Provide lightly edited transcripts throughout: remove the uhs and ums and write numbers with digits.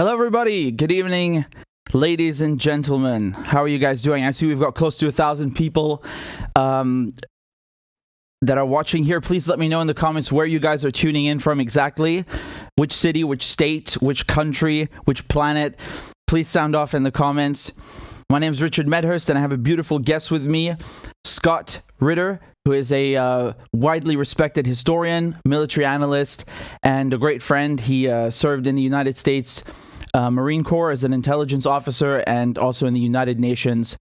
Hello, everybody. Good evening, ladies and gentlemen. How are you guys doing? I see we've got close to 1,000 people that are watching here. Please let me know in the comments where you guys are tuning in from exactly. Which city, which state, which country, which planet. Please sound off in the comments. My name is Richard Medhurst, and I have a beautiful guest with me, Scott Ritter, who is a widely respected historian, military analyst, and a great friend. He served in the United States Marine Corps as an intelligence officer and also in the United Nations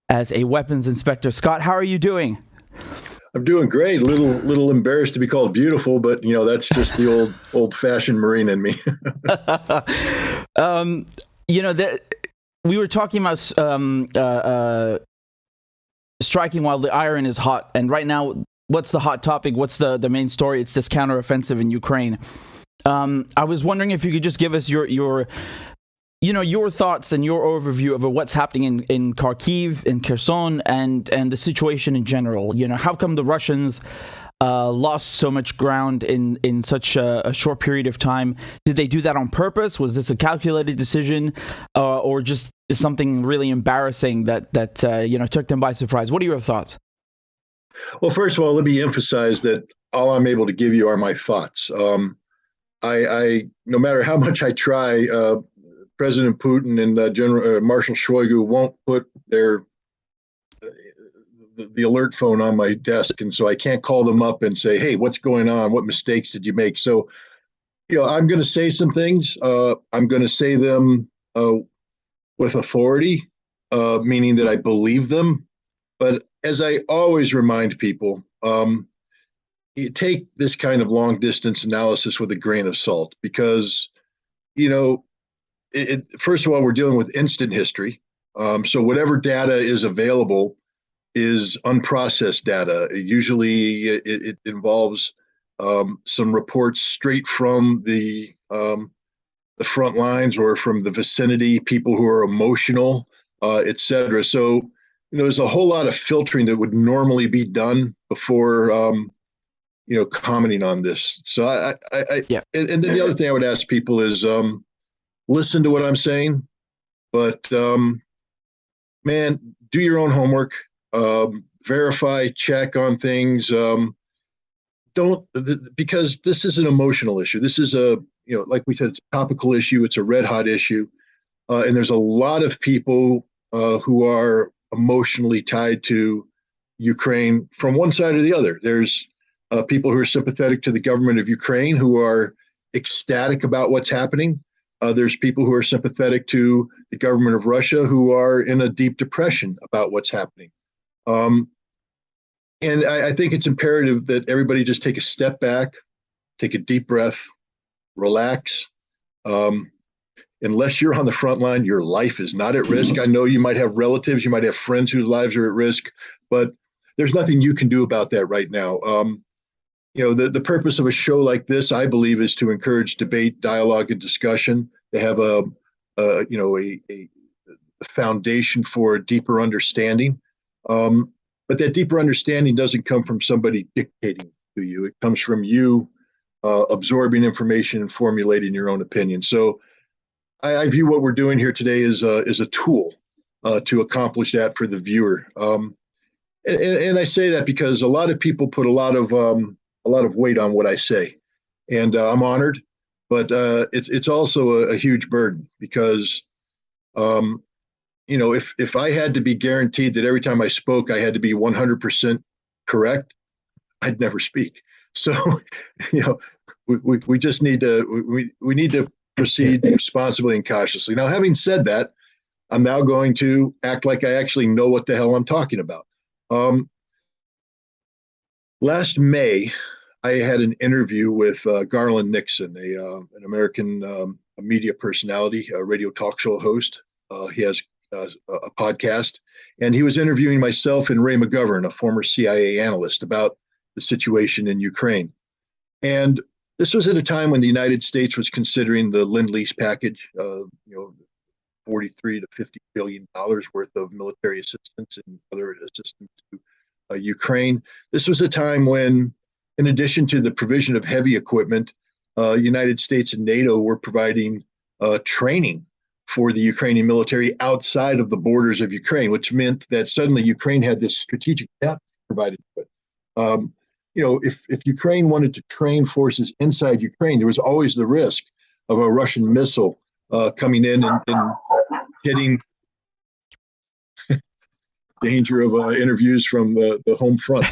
as a weapons inspector. Scott, how are you doing? I'm doing great. A little embarrassed to be called beautiful, but you know that's just the old-fashioned Marine in me. We were talking about striking while the iron is hot, and right now, what's the hot topic? What's the main story? It's this counteroffensive in Ukraine. I was wondering if you could just give us your thoughts and your overview of what's happening in Kharkiv, in Kherson, and the situation in general. You know, how come the Russians lost so much ground in such a short period of time? Did they do that on purpose? Was this a calculated decision, or just something really embarrassing that took them by surprise? What are your thoughts? Well, first of all, let me emphasize that all I'm able to give you are my thoughts. I no matter how much I try, President Putin and General Marshal Shoigu won't put the alert phone on my desk, and so I can't call them up and say, "Hey, what's going on? What mistakes did you make?" So, I'm going to say some things. I'm going to say them with authority, meaning that I believe them. But as I always remind people, you take this kind of long distance analysis with a grain of salt, because, first of all, we're dealing with instant history. So whatever data is available is unprocessed data. Usually it involves some reports straight from the front lines or from the vicinity, people who are emotional, et cetera. So, there's a whole lot of filtering that would normally be done before commenting on this. So and then the other thing I would ask people is listen to what I'm saying, but man, do your own homework, verify, check on things. Because this is an emotional issue. This is like we said, it's a topical issue. It's a red hot issue. And there's a lot of people who are emotionally tied to Ukraine from one side or the other. There's people who are sympathetic to the government of Ukraine, who are ecstatic about what's happening. There's people who are sympathetic to the government of Russia, who are in a deep depression about what's happening. And I think it's imperative that everybody just take a step back, take a deep breath, relax. Unless you're on the front line, your life is not at risk. I know you might have relatives, you might have friends whose lives are at risk, but there's nothing you can do about that right now. The purpose of a show like this, I believe, is to encourage debate, dialogue, and discussion, to have a foundation for a deeper understanding. But that deeper understanding doesn't come from somebody dictating to you. It comes from you absorbing information and formulating your own opinion. So I view what we're doing here today as a tool to accomplish that for the viewer. And I say that because a lot of people put a lot of weight on what I say, and I'm honored, but it's also a huge burden, because if I had to be guaranteed that every time I spoke I had to be 100% correct, I'd never speak. So we just need to we need to proceed responsibly and cautiously. Now, having said that, I'm now going to act like I actually know what the hell I'm talking about. Last May, I had an interview with Garland Nixon, an American media personality, a radio talk show host. He has a podcast, and he was interviewing myself and Ray McGovern, a former CIA analyst, about the situation in Ukraine. And this was at a time when the United States was considering the Lend-Lease package, $43 to $50 billion worth of military assistance and other assistance to Ukraine. This was a time when, in addition to the provision of heavy equipment, United States and NATO were providing training for the Ukrainian military outside of the borders of Ukraine, which meant that suddenly Ukraine had this strategic depth provided to it. If Ukraine wanted to train forces inside Ukraine, there was always the risk of a Russian missile coming in and hitting. Danger of interviews from the home front,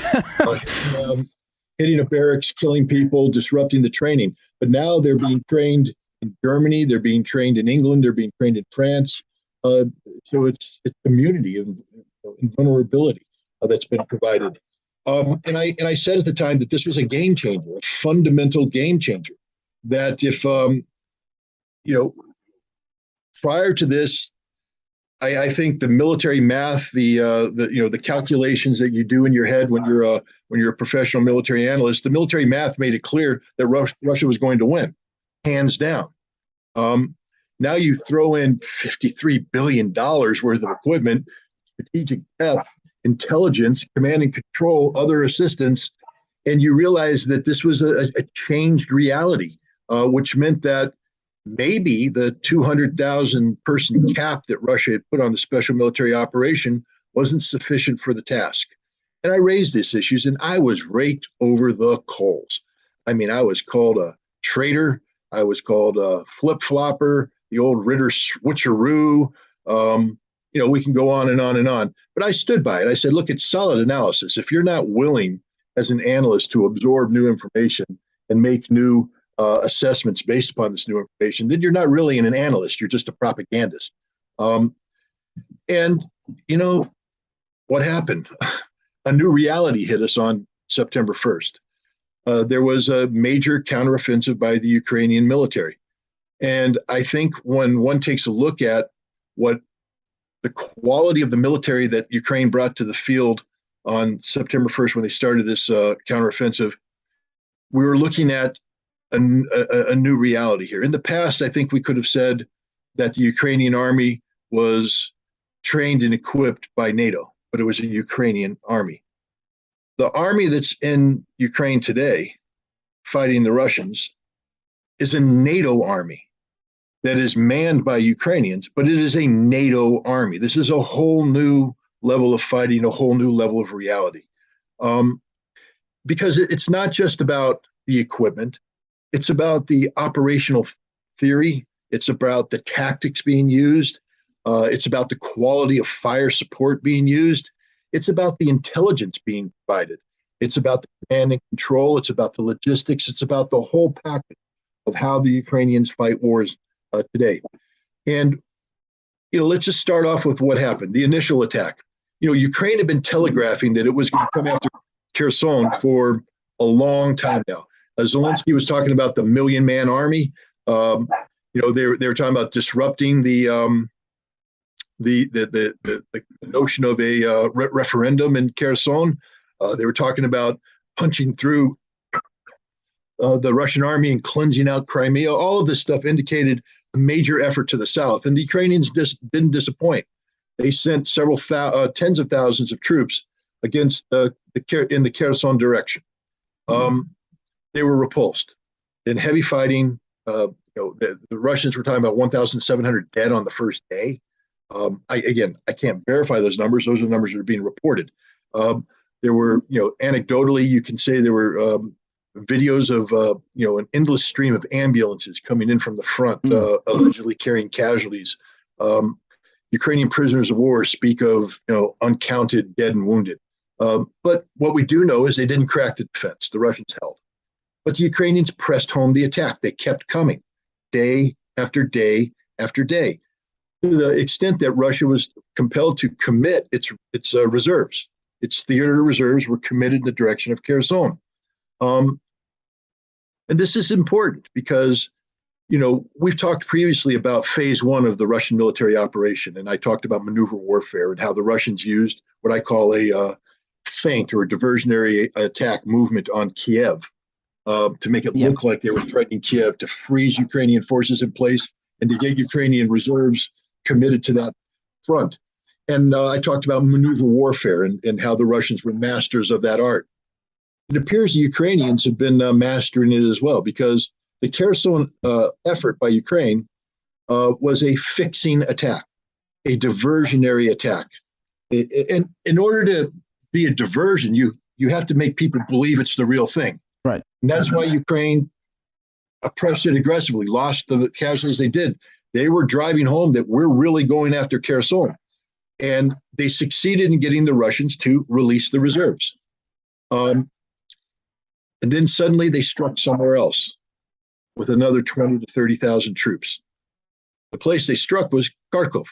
hitting a barracks, killing people, disrupting the training. But now they're being trained in Germany, they're being trained in England, they're being trained in France. So it's immunity and vulnerability that's been provided. And I said at the time that this was a game changer, a fundamental game changer. That if prior to this, I think the military math, the calculations that you do in your head when you're a professional military analyst, the military math made it clear that Russia was going to win, hands down. Now you throw in $53 billion worth of equipment, strategic depth, intelligence, command and control, other assistance, and you realize that this was a changed reality, which meant that maybe the 200,000 person cap that Russia had put on the special military operation wasn't sufficient for the task. And I raised these issues and I was raked over the coals. I mean, I was called a traitor. I was called a flip-flopper, the old Ritter switcheroo. We can go on and on and on. But I stood by it. I said, look, it's solid analysis. If you're not willing as an analyst to absorb new information and make new assessments based upon this new information, then you're not really an analyst. You're just a propagandist. And what happened? A new reality hit us on September 1st. There was a major counteroffensive by the Ukrainian military. And I think when one takes a look at what the quality of the military that Ukraine brought to the field on September 1st when they started this counteroffensive, we were looking at a new reality here. In the past, I think we could have said that the Ukrainian army was trained and equipped by NATO, but it was a Ukrainian army. The army that's in Ukraine today, fighting the Russians, is a NATO army that is manned by Ukrainians, but it is a NATO army. This is a whole new level of fighting, a whole new level of reality. Because it's not just about the equipment, it's about the operational theory, it's about the tactics being used, it's about the quality of fire support being used, it's about the intelligence being provided, it's about the command and control, it's about the logistics, it's about the whole package of how the Ukrainians fight wars today. And let's just start off with what happened, the initial attack. Ukraine had been telegraphing that it was going to come after Kherson for a long time now. Zelensky was talking about the million-man army. They were talking about disrupting the notion of a referendum in Kherson. They were talking about punching through the Russian army and cleansing out Crimea. All of this stuff indicated a major effort to the south, and the Ukrainians didn't disappoint. They sent several tens of thousands of troops against in the Kherson direction. They were repulsed. In heavy fighting, the Russians were talking about 1,700 dead on the first day. I can't verify those numbers. Those are numbers that are being reported. There were, anecdotally, you can say there were videos of, an endless stream of ambulances coming in from the front, allegedly carrying casualties. Ukrainian prisoners of war speak of, uncounted dead and wounded. But what we do know is they didn't crack the defense. The Russians held. But the Ukrainians pressed home the attack. They kept coming day after day after day, to the extent that Russia was compelled to commit its reserves. Its theater reserves were committed in the direction of Kherson. And this is important because, we've talked previously about phase one of the Russian military operation, and I talked about maneuver warfare and how the Russians used what I call a feint or a diversionary attack movement on Kiev. To make it look like they were threatening Kiev, to freeze Ukrainian forces in place and to get Ukrainian reserves committed to that front. And I talked about maneuver warfare and how the Russians were masters of that art. It appears the Ukrainians have been mastering it as well, because the Kherson effort by Ukraine was a fixing attack, a diversionary attack. And in order to be a diversion, you have to make people believe it's the real thing. Right. And that's why Ukraine oppressed it aggressively, lost the casualties they did. They were driving home that we're really going after Kherson. And they succeeded in getting the Russians to release the reserves. And then suddenly they struck somewhere else with another 20 to 30,000 troops. The place they struck was Kharkov.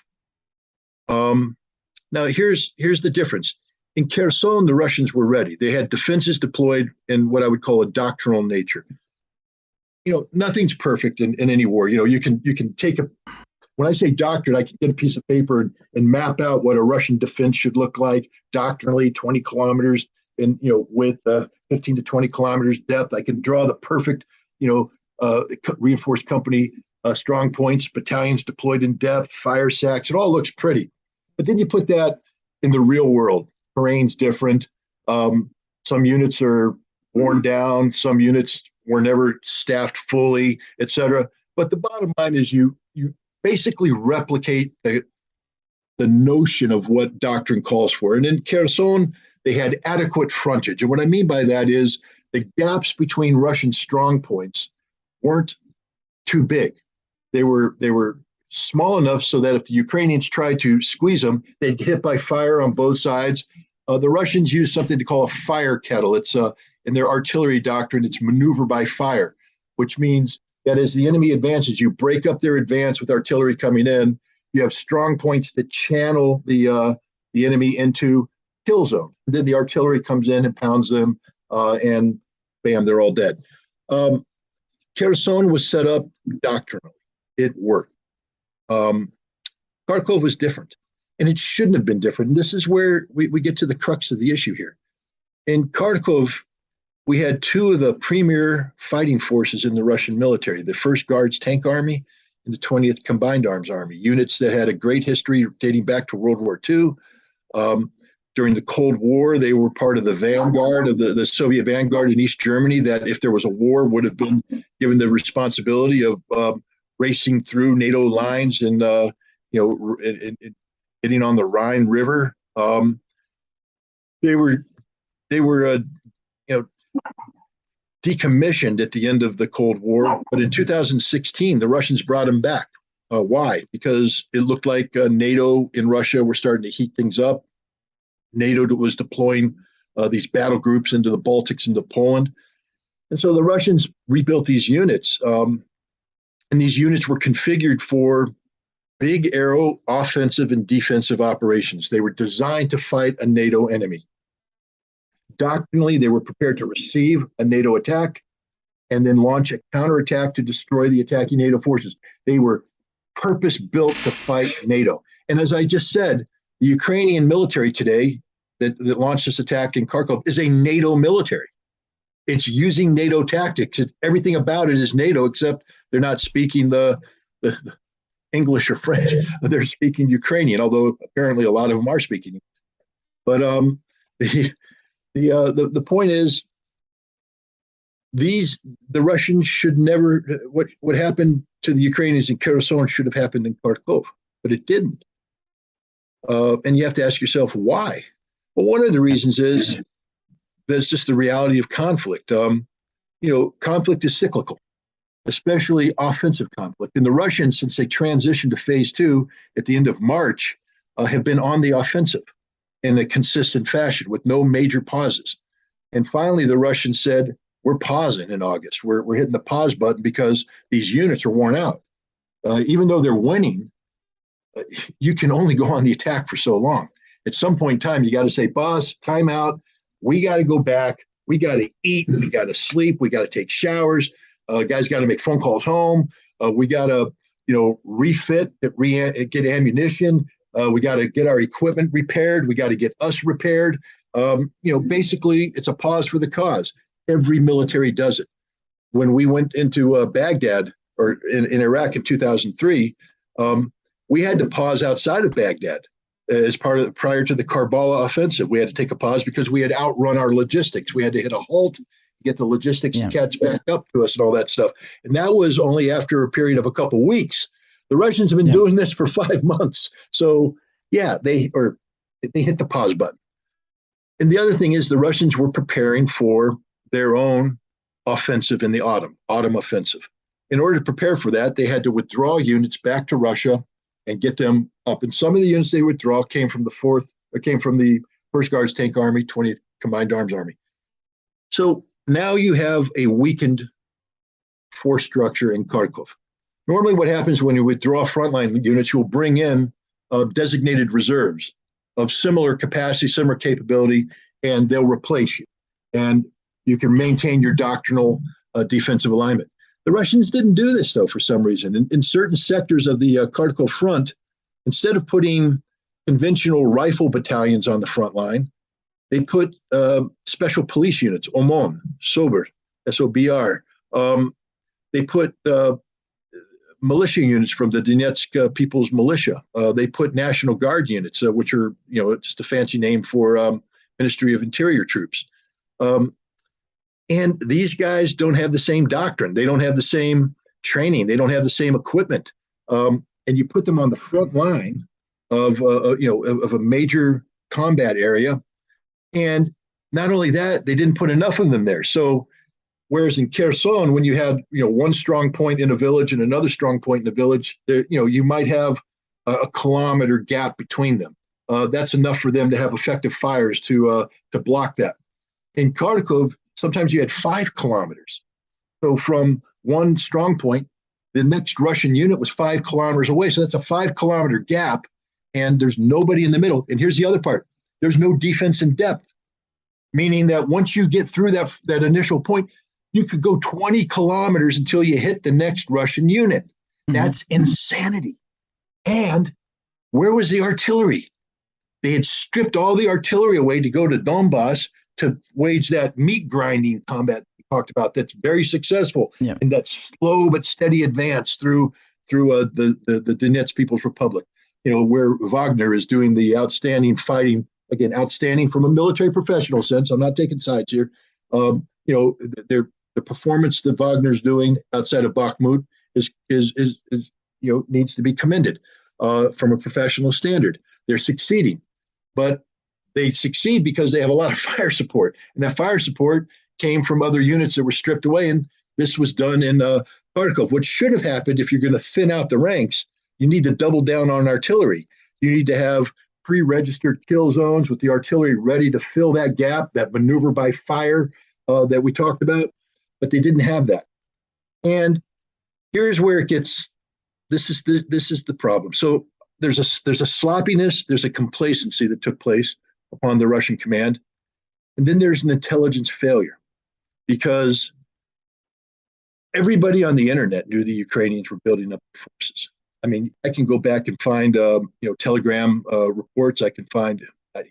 Now, here's the difference. In Kherson, the Russians were ready. They had defenses deployed in what I would call a doctrinal nature. Nothing's perfect in any war. You can take when I say doctrine, I can get a piece of paper and map out what a Russian defense should look like doctrinally, 20 kilometers in width, 15 to 20 kilometers depth. I can draw the perfect reinforced company strong points, battalions deployed in depth, fire sacks. It all looks pretty. But then you put that in the real world. Terrain's different. Some units are worn down. Some units were never staffed fully, et cetera. But the bottom line is you basically replicate the notion of what doctrine calls for. And in Kherson, they had adequate frontage. And what I mean by that is the gaps between Russian strong points weren't too big. They were small enough so that if the Ukrainians tried to squeeze them, they'd get hit by fire on both sides. The Russians use something to call a fire kettle. It's in their artillery doctrine, it's maneuver by fire, which means that as the enemy advances, you break up their advance with artillery coming in. You have strong points that channel the enemy into kill zone. And then the artillery comes in and pounds them, and bam, they're all dead. Kherson was set up doctrinally. It worked. Kharkov was different, and it shouldn't have been different. And this is where we get to the crux of the issue here. In Kharkov, we had two of the premier fighting forces in the Russian military, the 1st Guards Tank Army and the 20th Combined Arms Army, units that had a great history dating back to World War II. During the Cold War, they were part of the vanguard of the Soviet vanguard in East Germany that if there was a war would have been given the responsibility of racing through NATO lines and hitting on the Rhine River. They were decommissioned at the end of the Cold War, but in 2016 the Russians brought them back. Why? Because it looked like NATO in Russia were starting to heat things up. NATO was deploying these battle groups into the Baltics, into Poland, and so the Russians rebuilt these units. And these units were configured for big aero offensive and defensive operations. They were designed to fight a NATO enemy. Doctrinally, they were prepared to receive a NATO attack and then launch a counterattack to destroy the attacking NATO forces. They were purpose-built to fight NATO. And as I just said, the Ukrainian military today that launched this attack in Kharkov is a NATO military. It's using NATO tactics. Everything about it is NATO, except they're not speaking the English or French. They're speaking Ukrainian, although apparently a lot of them are speaking. But the point is, the Russians should never. What happened to the Ukrainians in Kherson should have happened in Kharkov, but it didn't. And you have to ask yourself why. Well, one of the reasons is that's just the reality of conflict. Conflict is cyclical, especially offensive conflict. And the Russians, since they transitioned to phase 2 at the end of March, have been on the offensive in a consistent fashion with no major pauses. And finally, the Russians said, we're pausing in August. We're hitting the pause button because these units are worn out. Even though they're winning, you can only go on the attack for so long. At some point in time, you got to say, boss, time out. We got to go back. We got to eat. We got to sleep. We got to take showers. Guys got to make phone calls home. We got to, refit, get ammunition. We got to get our equipment repaired. We got to get us repaired. Basically, it's a pause for the cause. Every military does it. When we went into Baghdad or in Iraq in 2003, we had to pause outside of Baghdad as prior to the Karbala offensive. We had to take a pause because we had outrun our logistics. We had to hit a halt, get the logistics to catch back up to us and all that stuff. And that was only after a period of a couple of weeks. The Russians have been doing this for 5 months. So yeah, they hit the pause button. And the other thing is the Russians were preparing for their own offensive in the autumn offensive. In order to prepare for that, they had to withdraw units back to Russia and get them up. And some of the units they withdraw came from the 1st Guards Tank Army, 20th Combined Arms Army. So now you have a weakened force structure in Kharkov. Normally what happens when you withdraw frontline units, you'll bring in designated reserves of similar capacity, similar capability, and they'll replace you. And you can maintain your doctrinal defensive alignment. The Russians didn't do this, though, for some reason. In certain sectors of the Kharkov front, instead of putting conventional rifle battalions on the front line, they put special police units, OMON, SOBR, S-O-B-R. They put militia units from the Donetsk People's Militia. They put National Guard units, which are, just a fancy name for Ministry of Interior troops. And these guys don't have the same doctrine. They don't have the same training. They don't have the same equipment. And you put them on the front line of a major combat area. And not only that, they didn't put enough of them there. So whereas in Kherson, when you had one strong point in a village and another strong point in a village, you might have a kilometer gap between them. That's enough for them to have effective fires to block that. In Kharkov, sometimes you had 5 kilometers. So from one strong point, the next Russian unit was 5 kilometers away. So that's a 5-kilometer gap, and there's nobody in the middle. And here's the other part. There's no defense in depth, meaning that once you get through that initial point, you could go 20 kilometers until you hit the next Russian unit. Mm-hmm. That's insanity. And where was the artillery? They had stripped all the artillery away to go to Donbass to wage that meat grinding combat we talked about. That's very successful, and that slow but steady advance through the Donetsk People's Republic. Where Wagner is doing the outstanding fighting. Again, outstanding from a military professional sense. I'm not taking sides here. The performance that Wagner's doing outside of Bakhmut is needs to be commended from a professional standard. They're succeeding, but they succeed because they have a lot of fire support, and that fire support came from other units that were stripped away. And this was done in Kharkov. What should have happened, if you're going to thin out the ranks, you need to double down on artillery. You need to have pre-registered kill zones with the artillery ready to fill that gap, that maneuver by fire that we talked about, but they didn't have that. And here's where it gets. This is the problem. So there's a sloppiness, there's a complacency that took place upon the Russian command, and then there's an intelligence failure, because everybody on the internet knew the Ukrainians were building up their forces. I mean, I can go back and find, Telegram reports. I can find,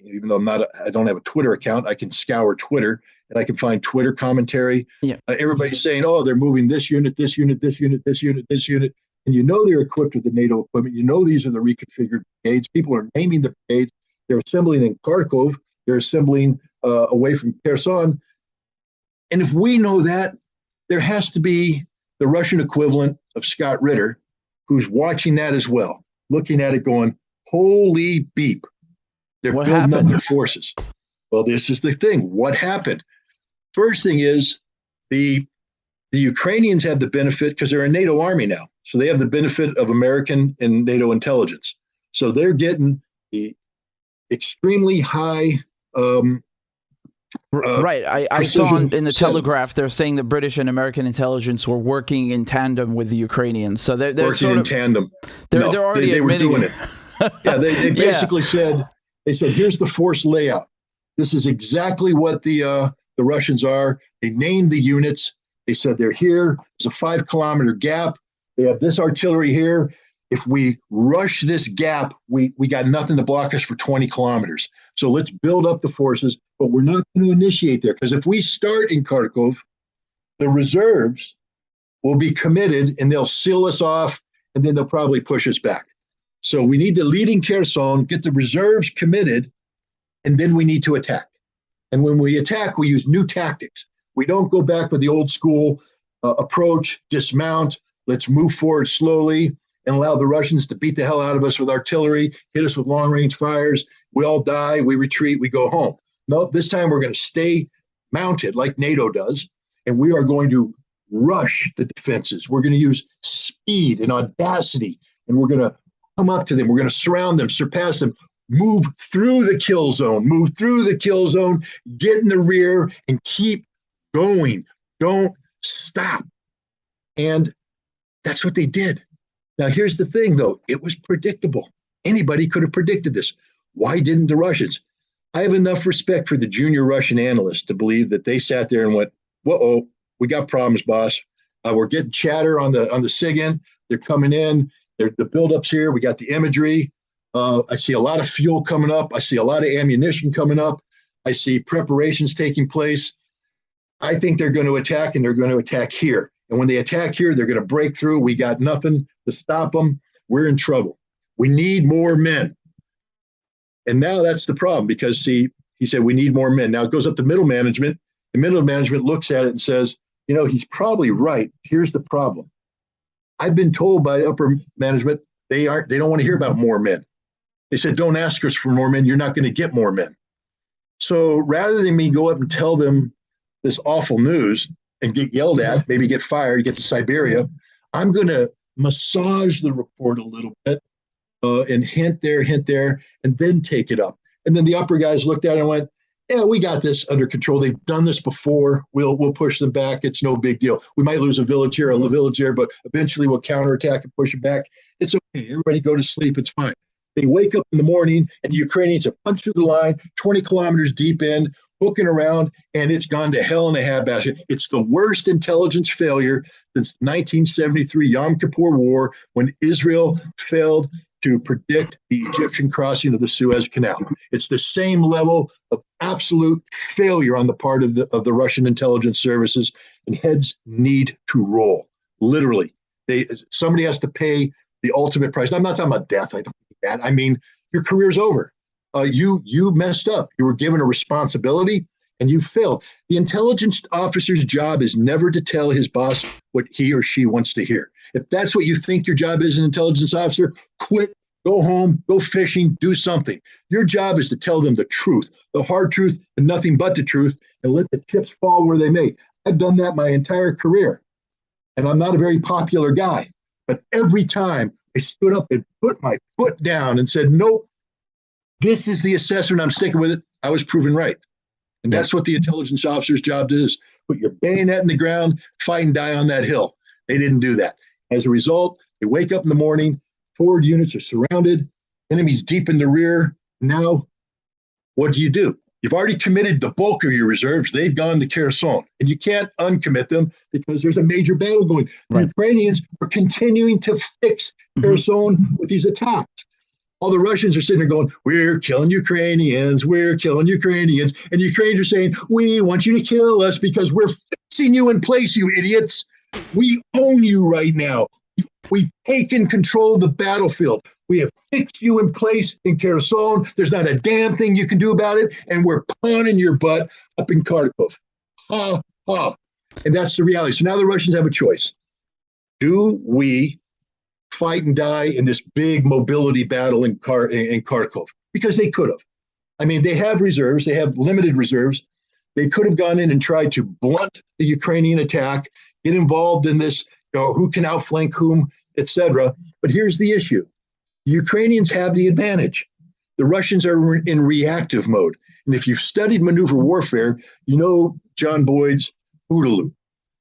even though I don't have a Twitter account, I can scour Twitter and I can find Twitter commentary. Yeah. Everybody's saying, oh, they're moving this unit, this unit, this unit, this unit, this unit. And they're equipped with the NATO equipment. These are the reconfigured brigades. People are naming the brigades. They're assembling in Kharkov. They're assembling away from Kherson. And if we know that, there has to be the Russian equivalent of Scott Ritter, who's watching that as well, looking at it going, holy beep, they're building up their forces. Well, this is the thing. What happened? First thing is the Ukrainians have the benefit because they're a NATO army now. So they have the benefit of American and NATO intelligence. So they're getting the extremely high right. I saw in the Telegraph, they're saying the British and American intelligence were working in tandem with the Ukrainians. So they're working in tandem. They're already they were doing it. Yeah, they basically said, here's the force layout. This is exactly what the Russians are. They named the units. They said they're here. There's a 5-kilometer gap. They have this artillery here. If we rush this gap, we got nothing to block us for 20 kilometers. So let's build up the forces, but we're not going to initiate there, because if we start in Kharkov, the reserves will be committed and they'll seal us off, and then they'll probably push us back. So we need to lead in Kherson, get the reserves committed, and then we need to attack. And when we attack, we use new tactics. We don't go back with the old school approach, dismount, let's move forward slowly. and allow the Russians to beat the hell out of us with artillery, hit us with long-range fires. We all die, we retreat, we go home. No, this time we're going to stay mounted like NATO does, and we are going to rush the defenses. We're going to use speed and audacity, and we're going to come up to them. We're going to surround them, surpass them, move through the kill zone, get in the rear, and keep going. Don't stop. And that's what they did. Now, here's the thing, though. It was predictable. Anybody could have predicted this. Why didn't the Russians? I have enough respect for the junior Russian analysts to believe that they sat there and went, whoa, we got problems, boss. We're getting chatter on the SIGINT. They're coming in. The buildups here. We got the imagery. I see a lot of fuel coming up. I see a lot of ammunition coming up. I see preparations taking place. I think they're going to attack, and they're going to attack here. And when they attack here, they're going to break through. We got nothing to stop them. We're in trouble. We need more men. And now that's the problem, because, see, he said we need more men. Now it goes up to middle management. The middle management looks at it and says, you know, he's probably right. Here's the problem. I've been told by upper management they don't want to hear about more men. They said, don't ask us for more men. You're not going to get more men. So rather than me go up and tell them this awful news and get yelled at, maybe get fired, get to Siberia, I'm going to massage the report a little bit and hint there, and then take it up. And then the upper guys looked at it and went, yeah, we got this under control. They've done this before. We'll push them back. It's no big deal. We might lose a village here, but eventually we'll counterattack and push it back. It's okay. Everybody go to sleep. It's fine. They wake up in the morning, and the Ukrainians have punched through the line, 20 kilometers deep in, hooking around, and it's gone to hell in a handbasket. It's the worst intelligence failure since the 1973 Yom Kippur War, when Israel failed to predict the Egyptian crossing of the Suez Canal. It's the same level of absolute failure on the part of the Russian intelligence services, and heads need to roll. Literally, somebody has to pay the ultimate price. I'm not talking about death. I don't think that. I mean, your career's over. You messed up. You were given a responsibility, and you failed. The intelligence officer's job is never to tell his boss what he or she wants to hear. If that's what you think your job is, an intelligence officer, quit, go home, go fishing, do something. Your job is to tell them the truth, the hard truth, and nothing but the truth, and let the chips fall where they may. I've done that my entire career, and I'm not a very popular guy. But every time I stood up and put my foot down and said, nope, this is the assessment, I'm sticking with it, I was proven right. And that's what the intelligence officer's job is. Put your bayonet in the ground, fight and die on that hill. They didn't do that. As a result, they wake up in the morning, forward units are surrounded, enemies deep in the rear. Now, what do? You've already committed the bulk of your reserves. They've gone to Kherson, and you can't uncommit them because there's a major battle going. Right. The Ukrainians are continuing to fix Kherson with these attacks. All the Russians are sitting there going, we're killing Ukrainians, we're killing Ukrainians. And the Ukrainians are saying, we want you to kill us because we're fixing you in place, you idiots. We own you right now. We've taken control of the battlefield. We have fixed you in place in Kherson. There's not a damn thing you can do about it. And we're pawning your butt up in Kharkov. Ha, ha. And that's the reality. So now the Russians have a choice. Do we fight and die in this big mobility battle in Kharkov? Because they could have. I mean, they have reserves. They have limited reserves. They could have gone in and tried to blunt the Ukrainian attack, get involved in this, who can outflank whom, etc. But here's the issue. The Ukrainians have the advantage. The Russians are in reactive mode. And if you've studied maneuver warfare, you know John Boyd's OODA loop.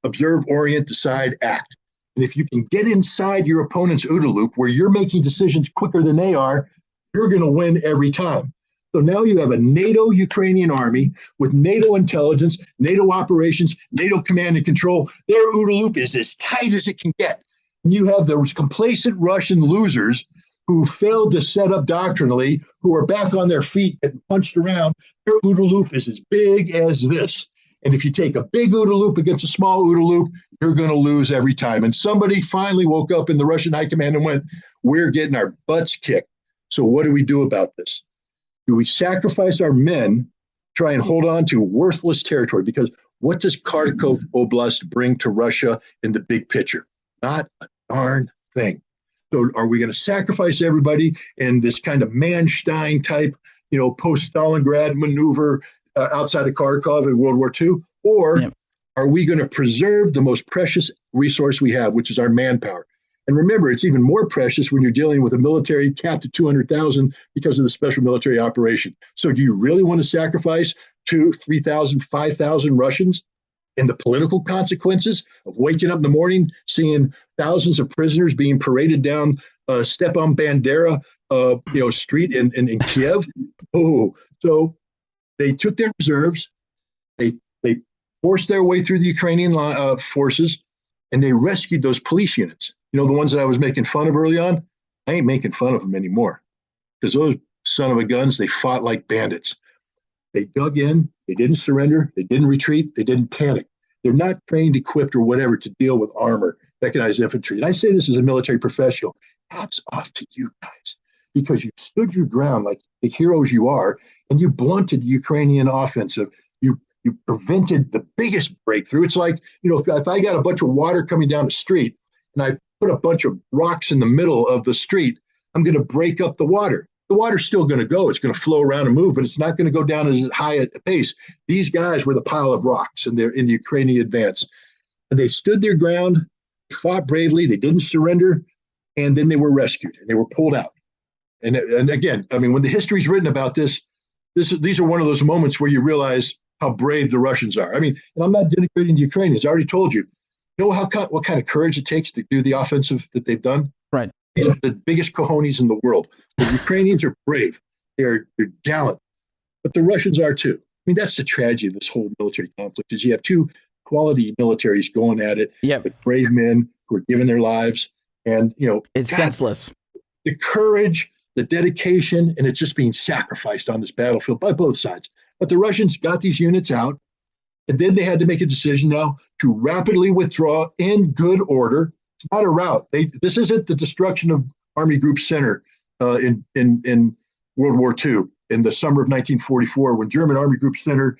Observe, orient, decide, act. And if you can get inside your opponent's OODA loop where you're making decisions quicker than they are, you're going to win every time. So now you have a NATO Ukrainian army with NATO intelligence, NATO operations, NATO command and control. Their OODA loop is as tight as it can get. And you have the complacent Russian losers who failed to set up doctrinally, who are back on their feet and punched around. Their OODA loop is as big as this. And if you take a big OODA loop against a small OODA loop, you're going to lose every time. And somebody finally woke up in the Russian high command and went, we're getting our butts kicked. So what do we do about this? Do we sacrifice our men, try and hold on to worthless territory? Because what does Kharkov Oblast bring to Russia in the big picture? Not a darn thing. So are we going to sacrifice everybody in this kind of Manstein type, post-Stalingrad maneuver outside of Kharkov in World War II? Or are we going to preserve the most precious resource we have, which is our manpower? And remember, it's even more precious when you're dealing with a military capped at 200,000 because of the special military operation. So do you really want to sacrifice 2,000, 3,000, 5,000 Russians and the political consequences of waking up in the morning, seeing thousands of prisoners being paraded down Stepan Bandera street in Kiev? Oh, so they took their reserves, they forced their way through the Ukrainian forces, and they rescued those police units. The ones that I was making fun of early on, I ain't making fun of them anymore, because those son of a guns, they fought like bandits. They dug in, they didn't surrender, they didn't retreat, they didn't panic. They're not trained, equipped, or whatever to deal with armor, mechanized infantry. And I say this as a military professional. Hats off to you guys, because you stood your ground like the heroes you are, and you blunted the Ukrainian offensive. You prevented the biggest breakthrough. It's like, if I got a bunch of water coming down the street and I put a bunch of rocks in the middle of the street, I'm going to break up the water. The water's still going to go. It's going to flow around and move, but it's not going to go down as high a pace. These guys were the pile of rocks, and they're in the Ukrainian advance. And they stood their ground, fought bravely, they didn't surrender, and then they were rescued, and they were pulled out. And again, I mean, when the history's written about this, these are one of those moments where you realize how brave the Russians are. I mean, and I'm not denigrating the Ukrainians. I already told you. You know what kind of courage it takes to do the offensive that they've done? Right. These are the biggest cojones in the world. The Ukrainians are brave. They're gallant. But the Russians are too. I mean, that's the tragedy of this whole military conflict, is you have two quality militaries going at it with brave men who are giving their lives. And, it's senseless. The courage, the dedication, and it's just being sacrificed on this battlefield by both sides. But the Russians got these units out, and then they had to make a decision now to rapidly withdraw in good order. It's not a rout. This isn't the destruction of Army Group Center in World War II in the summer of 1944, when German Army Group Center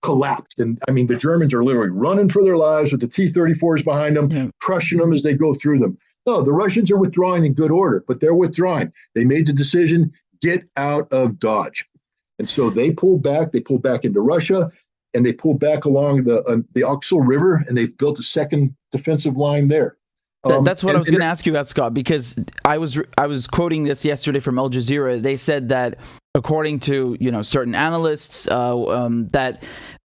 collapsed. And I mean, the Germans are literally running for their lives with the T-34s behind them, crushing them as they go through them. No, the Russians are withdrawing in good order, but they're withdrawing. They made the decision, get out of Dodge. And so they pulled back into Russia, and they pulled back along the Oxal River, and they've built a second defensive line there. That's what I was going to ask you about, Scott, because I was quoting this yesterday from Al Jazeera. They said that according to certain analysts, that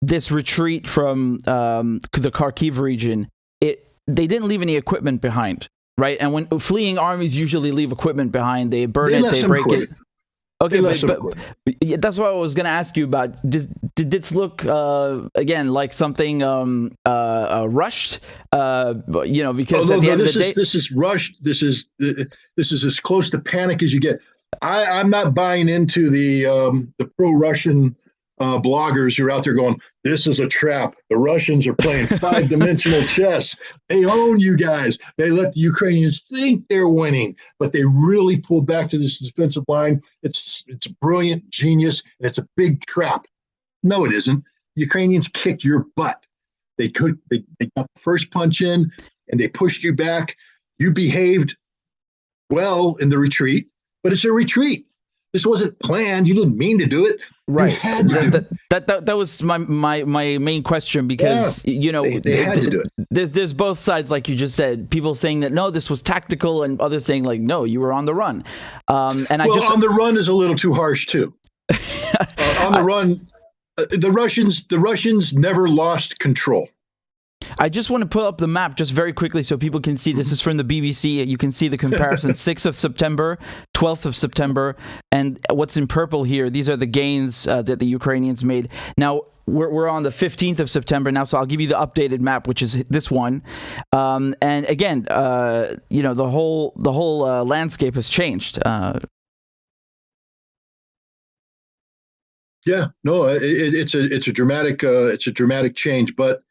this retreat from the Kharkiv region, they didn't leave any equipment behind, right? And when fleeing armies usually leave equipment behind, they burn it, they break it. Okay, but that's what I was going to ask you about. Did this look again like something rushed? Because at the end of the day, this is rushed. This is as close to panic as you get. I'm not buying into the pro-Russian bloggers who are out there going, "This is a trap. The Russians are playing five-dimensional chess. They own you guys. They let the Ukrainians think they're winning, but they really pulled back to this defensive line. It's brilliant, genius, and it's a big trap." No, it isn't. The Ukrainians kicked your butt. They got the first punch in, and they pushed you back. You behaved well in the retreat, but it's a retreat. This wasn't planned. You didn't mean to do it. Right. You had to do it. That was my main question, because they had to do it. There's both sides, like you just said. People saying that no, this was tactical, and others saying like no, you were on the run. On the run is a little too harsh too. On the run, the Russians never lost control. I just want to pull up the map just very quickly so people can see. This is from the BBC. You can see the comparison. 6th of September, 12th of September, and what's in purple here, these are the gains that the Ukrainians made. Now, we're on the 15th of September now, so I'll give you the updated map, which is this one. And again, the whole landscape has changed. Yeah, no, it's a dramatic change, but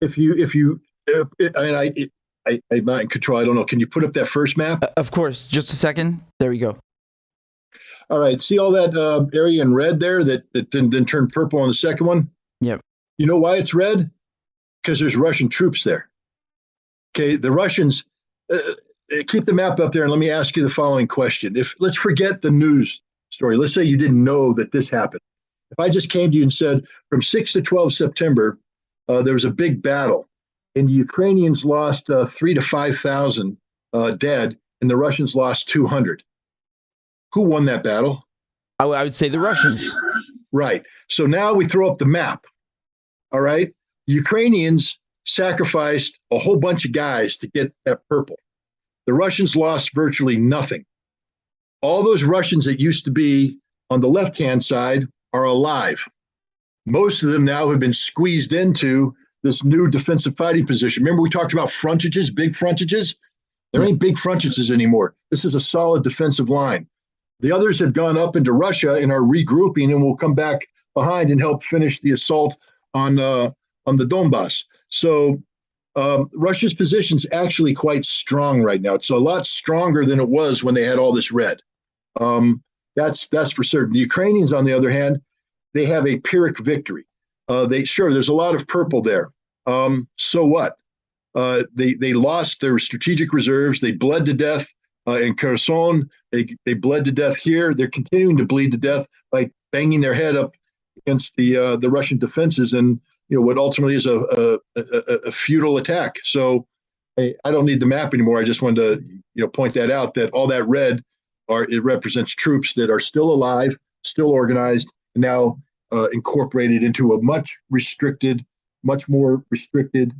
I'm not in control. I don't know. Can you put up that first map? Of course. Just a second. There we go. All right. See all that area in red there that then turned purple on the second one? Yep. You know why it's red? Because there's Russian troops there. Okay. The Russians, keep the map up there and let me ask you the following question. Let's forget the news story. Let's say you didn't know that this happened. If I just came to you and said from 6 to 12 September, there was a big battle and the Ukrainians lost 3 to 5,000 dead and the Russians lost 200. Who won that battle? I would say the Russians. Right. So now we throw up the map. All right. The Ukrainians sacrificed a whole bunch of guys to get that purple. The Russians lost virtually nothing. All those Russians that used to be on the left-hand side are alive. Most of them now have been squeezed into this new defensive fighting position. Remember we talked about frontages, big frontages? There ain't big frontages anymore. This is a solid defensive line. The others have gone up into Russia and are regrouping and will come back behind and help finish the assault on the Donbass. So Russia's position is actually quite strong right now. It's a lot stronger than it was when they had all this red. That's for certain. The Ukrainians, on the other hand, they have a Pyrrhic victory. There's a lot of purple there. So what? They lost their strategic reserves. They bled to death in Kherson. They bled to death here. They're continuing to bleed to death by banging their head up against the Russian defenses and what ultimately is a futile attack. So I don't need the map anymore. I just wanted to point that out, that all that red it represents troops that are still alive, still organized, and now incorporated into a much more restricted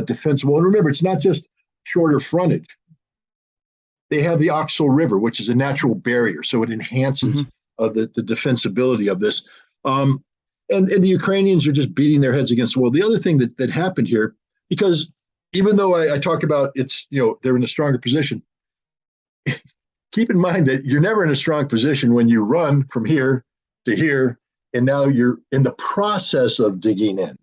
defensible. And remember, it's not just shorter frontage. They have the Oxal River, which is a natural barrier, so it enhances the defensibility of this. And the Ukrainians are just beating their heads against the wall. The other thing that happened here, because even though I talk about they're in a stronger position, keep in mind that you're never in a strong position when you run from here to here, and now you're in the process of digging in.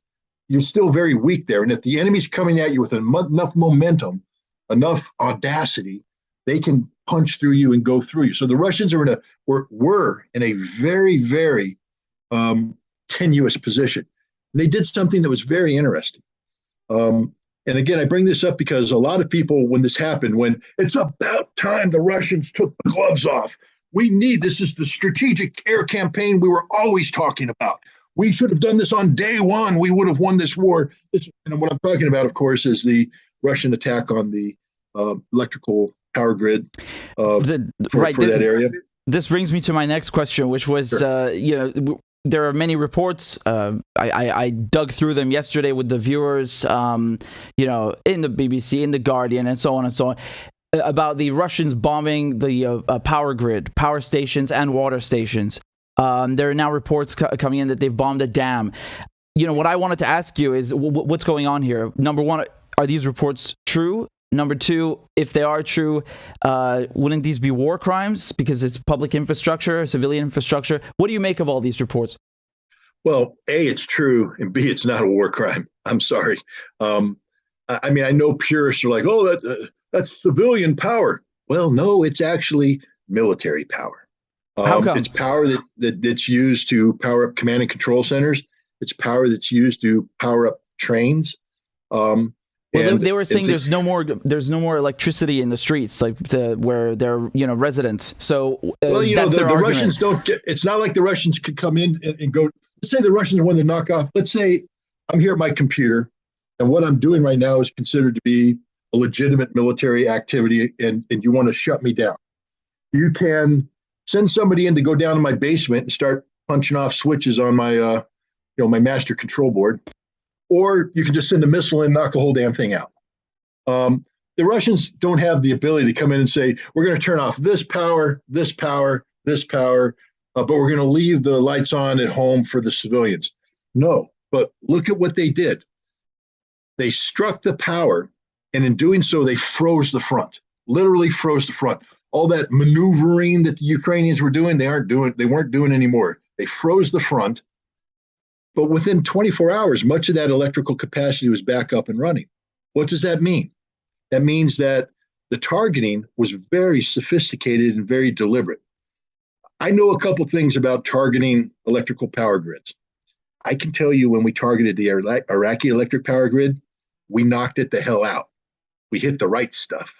You're still very weak there. And if the enemy's coming at you with enough momentum, enough audacity, they can punch through you and go through you. So the Russians were in a very, very tenuous position. And they did something that was very interesting. And again, I bring this up because a lot of people, when this happened, when it's about time the Russians took the gloves off, this is the strategic air campaign we were always talking about. We should have done this on day one. We would have won this war. And what I'm talking about, of course, is the Russian attack on the electrical power grid for that area. This brings me to my next question, which was, sure. There are many reports. I dug through them yesterday with the viewers, in the BBC, in the Guardian, and so on and so on, about the Russians bombing the power grid, power stations, and water stations. There are now reports coming in that they've bombed a dam. What I wanted to ask you is what's going on here. Number one, are these reports true? Number two, if they are true, wouldn't these be war crimes because it's public infrastructure, civilian infrastructure? What do you make of all these reports? Well, A, it's true, and B, it's not a war crime. I'm sorry. I know purists are like, that's civilian power. Well, no, it's actually military power. How come? It's power that's used to power up command and control centers. It's power that's used to power up trains. Well, they were saying there's no more electricity in the streets, like where they're residents. So the Russians don't get. It's not like the Russians could come in and go. Let's say the Russians are one to knock off. Let's say I'm here at my computer, and what I'm doing right now is considered to be a legitimate military activity, and you want to shut me down. You can send somebody in to go down to my basement and start punching off switches on my my master control board. Or you can just send a missile and knock the whole damn thing out. The Russians don't have the ability to come in and say, we're going to turn off this power, this power, this power, but we're going to leave the lights on at home for the civilians. No, but look at what they did. They struck the power, and in doing so, they froze the front, literally froze the front. All that maneuvering that the Ukrainians were doing, they weren't doing anymore. They froze the front. But within 24 hours, much of that electrical capacity was back up and running. What does that mean? That means that the targeting was very sophisticated and very deliberate. I know a couple things about targeting electrical power grids. I can tell you when we targeted the Iraqi electric power grid, we knocked it the hell out. We hit the right stuff.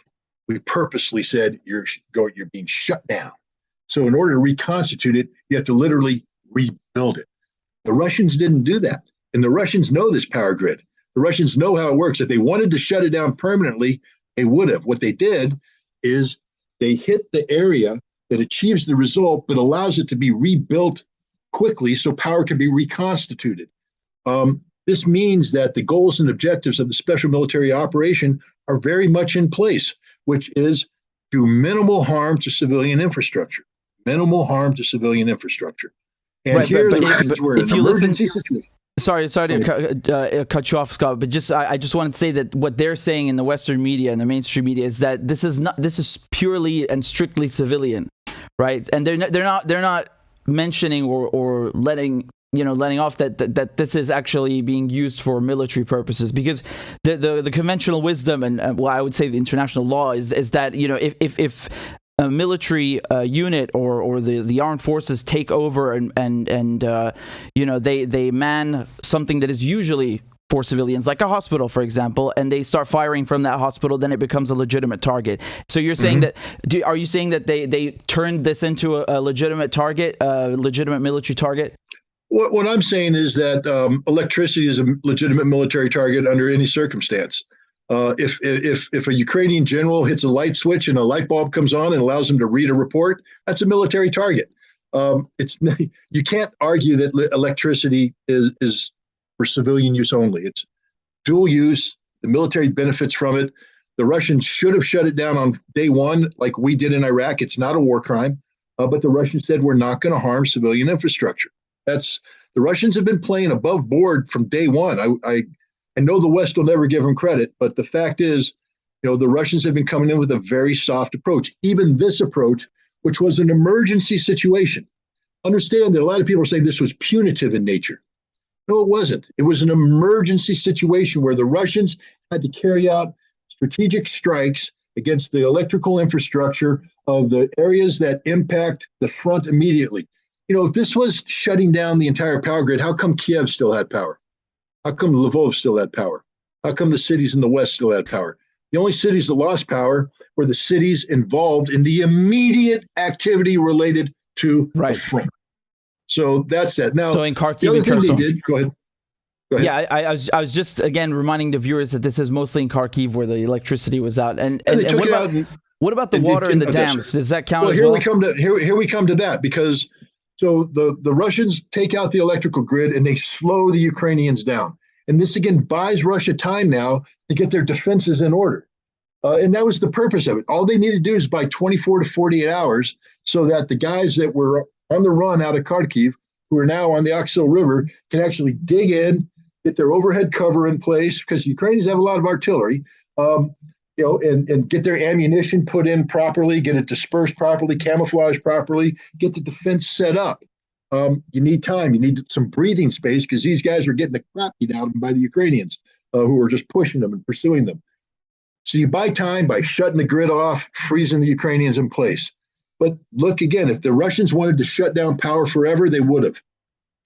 We purposely said you're being shut down. So in order to reconstitute it, you have to literally rebuild it. The Russians didn't do that. And the Russians know this power grid. The Russians know how it works. If they wanted to shut it down permanently, they would have. What they did is they hit the area that achieves the result, but allows it to be rebuilt quickly so power can be reconstituted. This means that the goals and objectives of the special military operation are very much in place, which is do minimal harm to civilian infrastructure. Minimal harm to civilian infrastructure. And right, here but the Russians were in an emergency situation. Sorry to cut you off, Scott, but I just wanted to say that what they're saying in the Western media and the mainstream media is that this is purely and strictly civilian, right? And they're not mentioning or letting off that this is actually being used for military purposes, because the conventional wisdom and well, I would say the international law is that if a military unit or the armed forces take over and they man something that is usually for civilians, like a hospital, for example, and they start firing from that hospital, then it becomes a legitimate target. So you're saying that? Are you saying that they turned this into a legitimate target, a legitimate military target? What I'm saying is that electricity is a legitimate military target under any circumstance. If a Ukrainian general hits a light switch and a light bulb comes on and allows him to read a report, that's a military target. You can't argue that electricity is for civilian use only. It's dual use. The military benefits from it. The Russians should have shut it down on day one, like we did in Iraq. It's not a war crime, but the Russians said we're not going to harm civilian infrastructure. The Russians have been playing above board from day one. I know the West will never give them credit, but the fact is, the Russians have been coming in with a very soft approach. Even this approach, which was an emergency situation. Understand that a lot of people are saying this was punitive in nature. No, it wasn't. It was an emergency situation where the Russians had to carry out strategic strikes against the electrical infrastructure of the areas that impact the front immediately. If this was shutting down the entire power grid, how come Kiev still had power? How come Lvov still had power? How come the cities in the West still had power? The only cities that lost power were the cities involved in the immediate activity related to the front. So that's that. Now, so in Kharkiv, the other thing they did, go ahead. Yeah, I was just again reminding the viewers that this is mostly in Kharkiv where the electricity was out. And what about the water in the dams? Does that count as well? Here we come to that, because so the Russians take out the electrical grid and they slow the Ukrainians down. And this again buys Russia time now to get their defenses in order. And that was the purpose of it. All they needed to do is buy 24 to 48 hours so that the guys that were on the run out of Kharkiv, who are now on the Oxel River, can actually dig in, get their overhead cover in place, because Ukrainians have a lot of artillery, and get their ammunition put in properly, get it dispersed properly, camouflaged properly, get the defense set up. You need time. You need some breathing space, because these guys are getting the crap beat out of them by the Ukrainians, who are just pushing them and pursuing them. So you buy time by shutting the grid off, freezing the Ukrainians in place. But look again, if the Russians wanted to shut down power forever, they would have.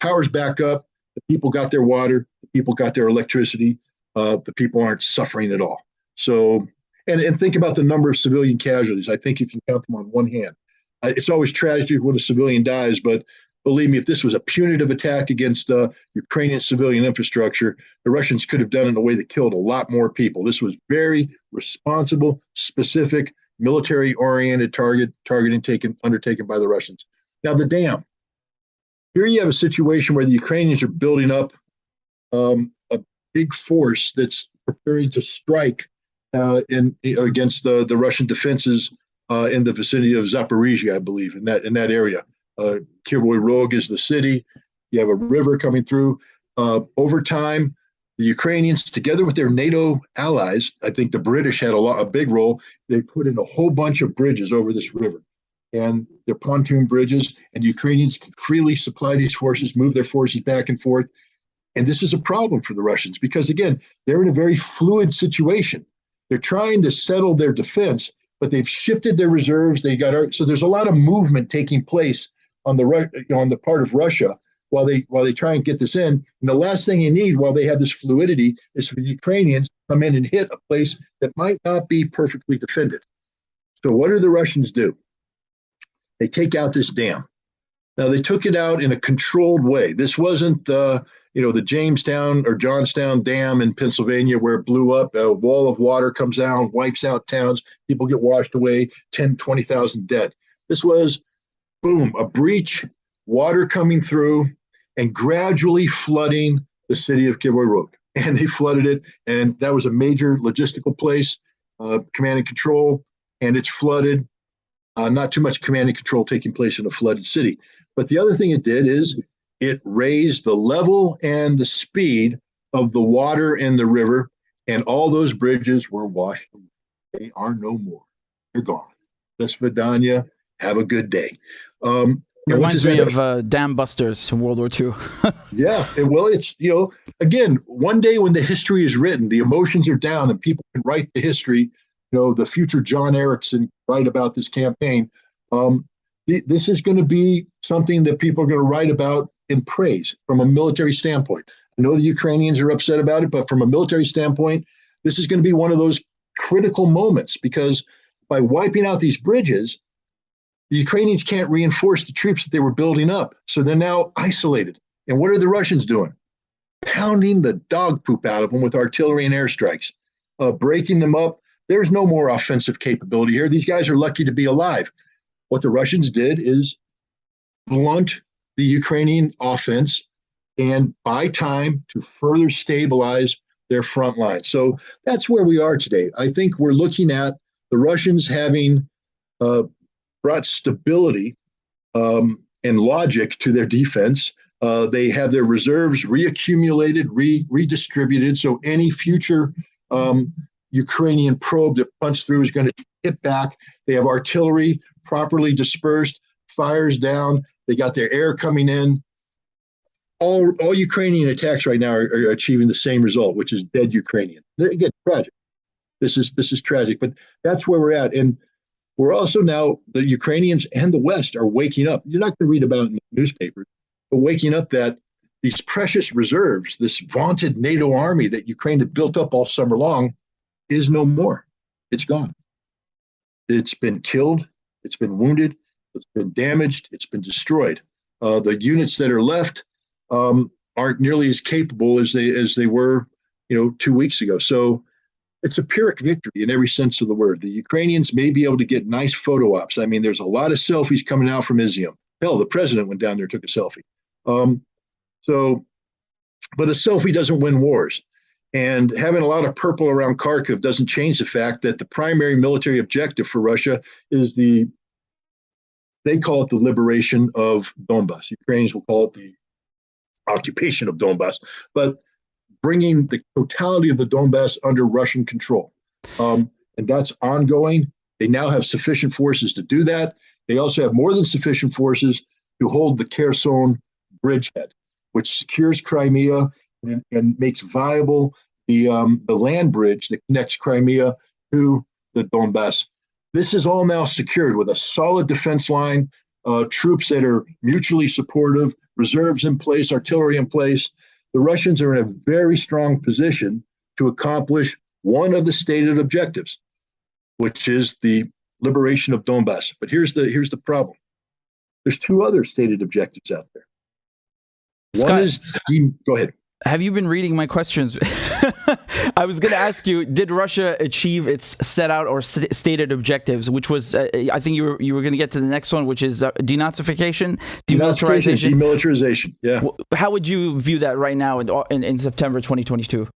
Power's back up. The people got their water. The people got their electricity. The people aren't suffering at all. So, and think about the number of civilian casualties. I think you can count them on one hand. It's always tragic when a civilian dies, but believe me, if this was a punitive attack against Ukrainian civilian infrastructure, the Russians could have done it in a way that killed a lot more people. This was very responsible, specific, military-oriented targeting undertaken by the Russians. Now, the dam. Here you have a situation where the Ukrainians are building up a big force that's preparing to strike against the Russian defenses in the vicinity of Zaporizhia, I believe, in that area. Kiroy Rog is the city. You have a river coming through. Over time, the Ukrainians, together with their NATO allies, I think the British had a big role. They put in a whole bunch of bridges over this river, and they're pontoon bridges, and Ukrainians can freely supply these forces, move their forces back and forth. And this is a problem for the Russians because, again, they're in a very fluid situation. They're trying to settle their defense, but they've shifted their reserves. So there's a lot of movement taking place on the part of Russia while they try and get this in. And the last thing you need while they have this fluidity is for the Ukrainians to come in and hit a place that might not be perfectly defended. So what do the Russians do? They take out this dam. Now, they took it out in a controlled way. This wasn't the Jamestown or Johnstown Dam in Pennsylvania where it blew up, a wall of water comes down, wipes out towns, people get washed away, 10, 20,000 dead. This was, boom, a breach, water coming through and gradually flooding the city of Kiroy. And they flooded it, and that was a major logistical place, command and control, and it's flooded. Not too much command and control taking place in a flooded city. But the other thing it did is it raised the level and the speed of the water in the river, and all those bridges were washed away. They are no more. They're gone. До свидания. Have a good day. Reminds me of dam busters in World War II. Yeah, well, it's, again, one day when the history is written, the emotions are down and people can write the history, the future John Erickson write about this campaign. This is going to be something that people are going to write about in praise from a military standpoint. I know the Ukrainians are upset about it, but from a military standpoint, this is going to be one of those critical moments, because by wiping out these bridges, the Ukrainians can't reinforce the troops that they were building up. So they're now isolated. And what are the Russians doing? Pounding the dog poop out of them with artillery and airstrikes, breaking them up. There's no more offensive capability here. These guys are lucky to be alive. What the Russians did is blunt the Ukrainian offense and buy time to further stabilize their front line. So that's where we are today. I think we're looking at the Russians having brought stability and logic to their defense. They have their reserves reaccumulated, redistributed. So any future Ukrainian probe that punches through is going to hit back. They have artillery properly dispersed, fires down. They got their air coming in. All Ukrainian attacks right now are achieving the same result, which is dead Ukrainian. Again, tragic. This is tragic, but that's where we're at. And we're also now, the Ukrainians and the West are waking up. You're not going to read about it in the newspapers, but waking up that these precious reserves, this vaunted NATO army that Ukraine had built up all summer long, is no more. It's gone. It's been killed. It's been wounded. It's been damaged. It's been destroyed. The units that are left aren't nearly as capable as they were, 2 weeks ago. So it's a Pyrrhic victory in every sense of the word. The Ukrainians may be able to get nice photo ops. I mean, there's a lot of selfies coming out from Izium. Hell, the president went down there and took a selfie. But a selfie doesn't win wars. And having a lot of purple around Kharkiv doesn't change the fact that the primary military objective for Russia is they call it the liberation of Donbass. Ukrainians will call it the occupation of Donbass, but bringing the totality of the Donbass under Russian control. And that's ongoing. They now have sufficient forces to do that. They also have more than sufficient forces to hold the Kherson bridgehead, which secures Crimea and makes viable the land bridge that connects Crimea to the Donbass. This is all now secured with a solid defense line, troops that are mutually supportive, reserves in place, artillery in place. The Russians are in a very strong position to accomplish one of the stated objectives, which is the liberation of Donbass. But here's the problem. There's two other stated objectives out there. One is, go ahead. Have you been reading my questions? I was going to ask you, did Russia achieve its set out or stated objectives, which was, I think you were going to get to the next one, which is denazification, demilitarization. Demilitarization, yeah. How would you view that right now in September 2022?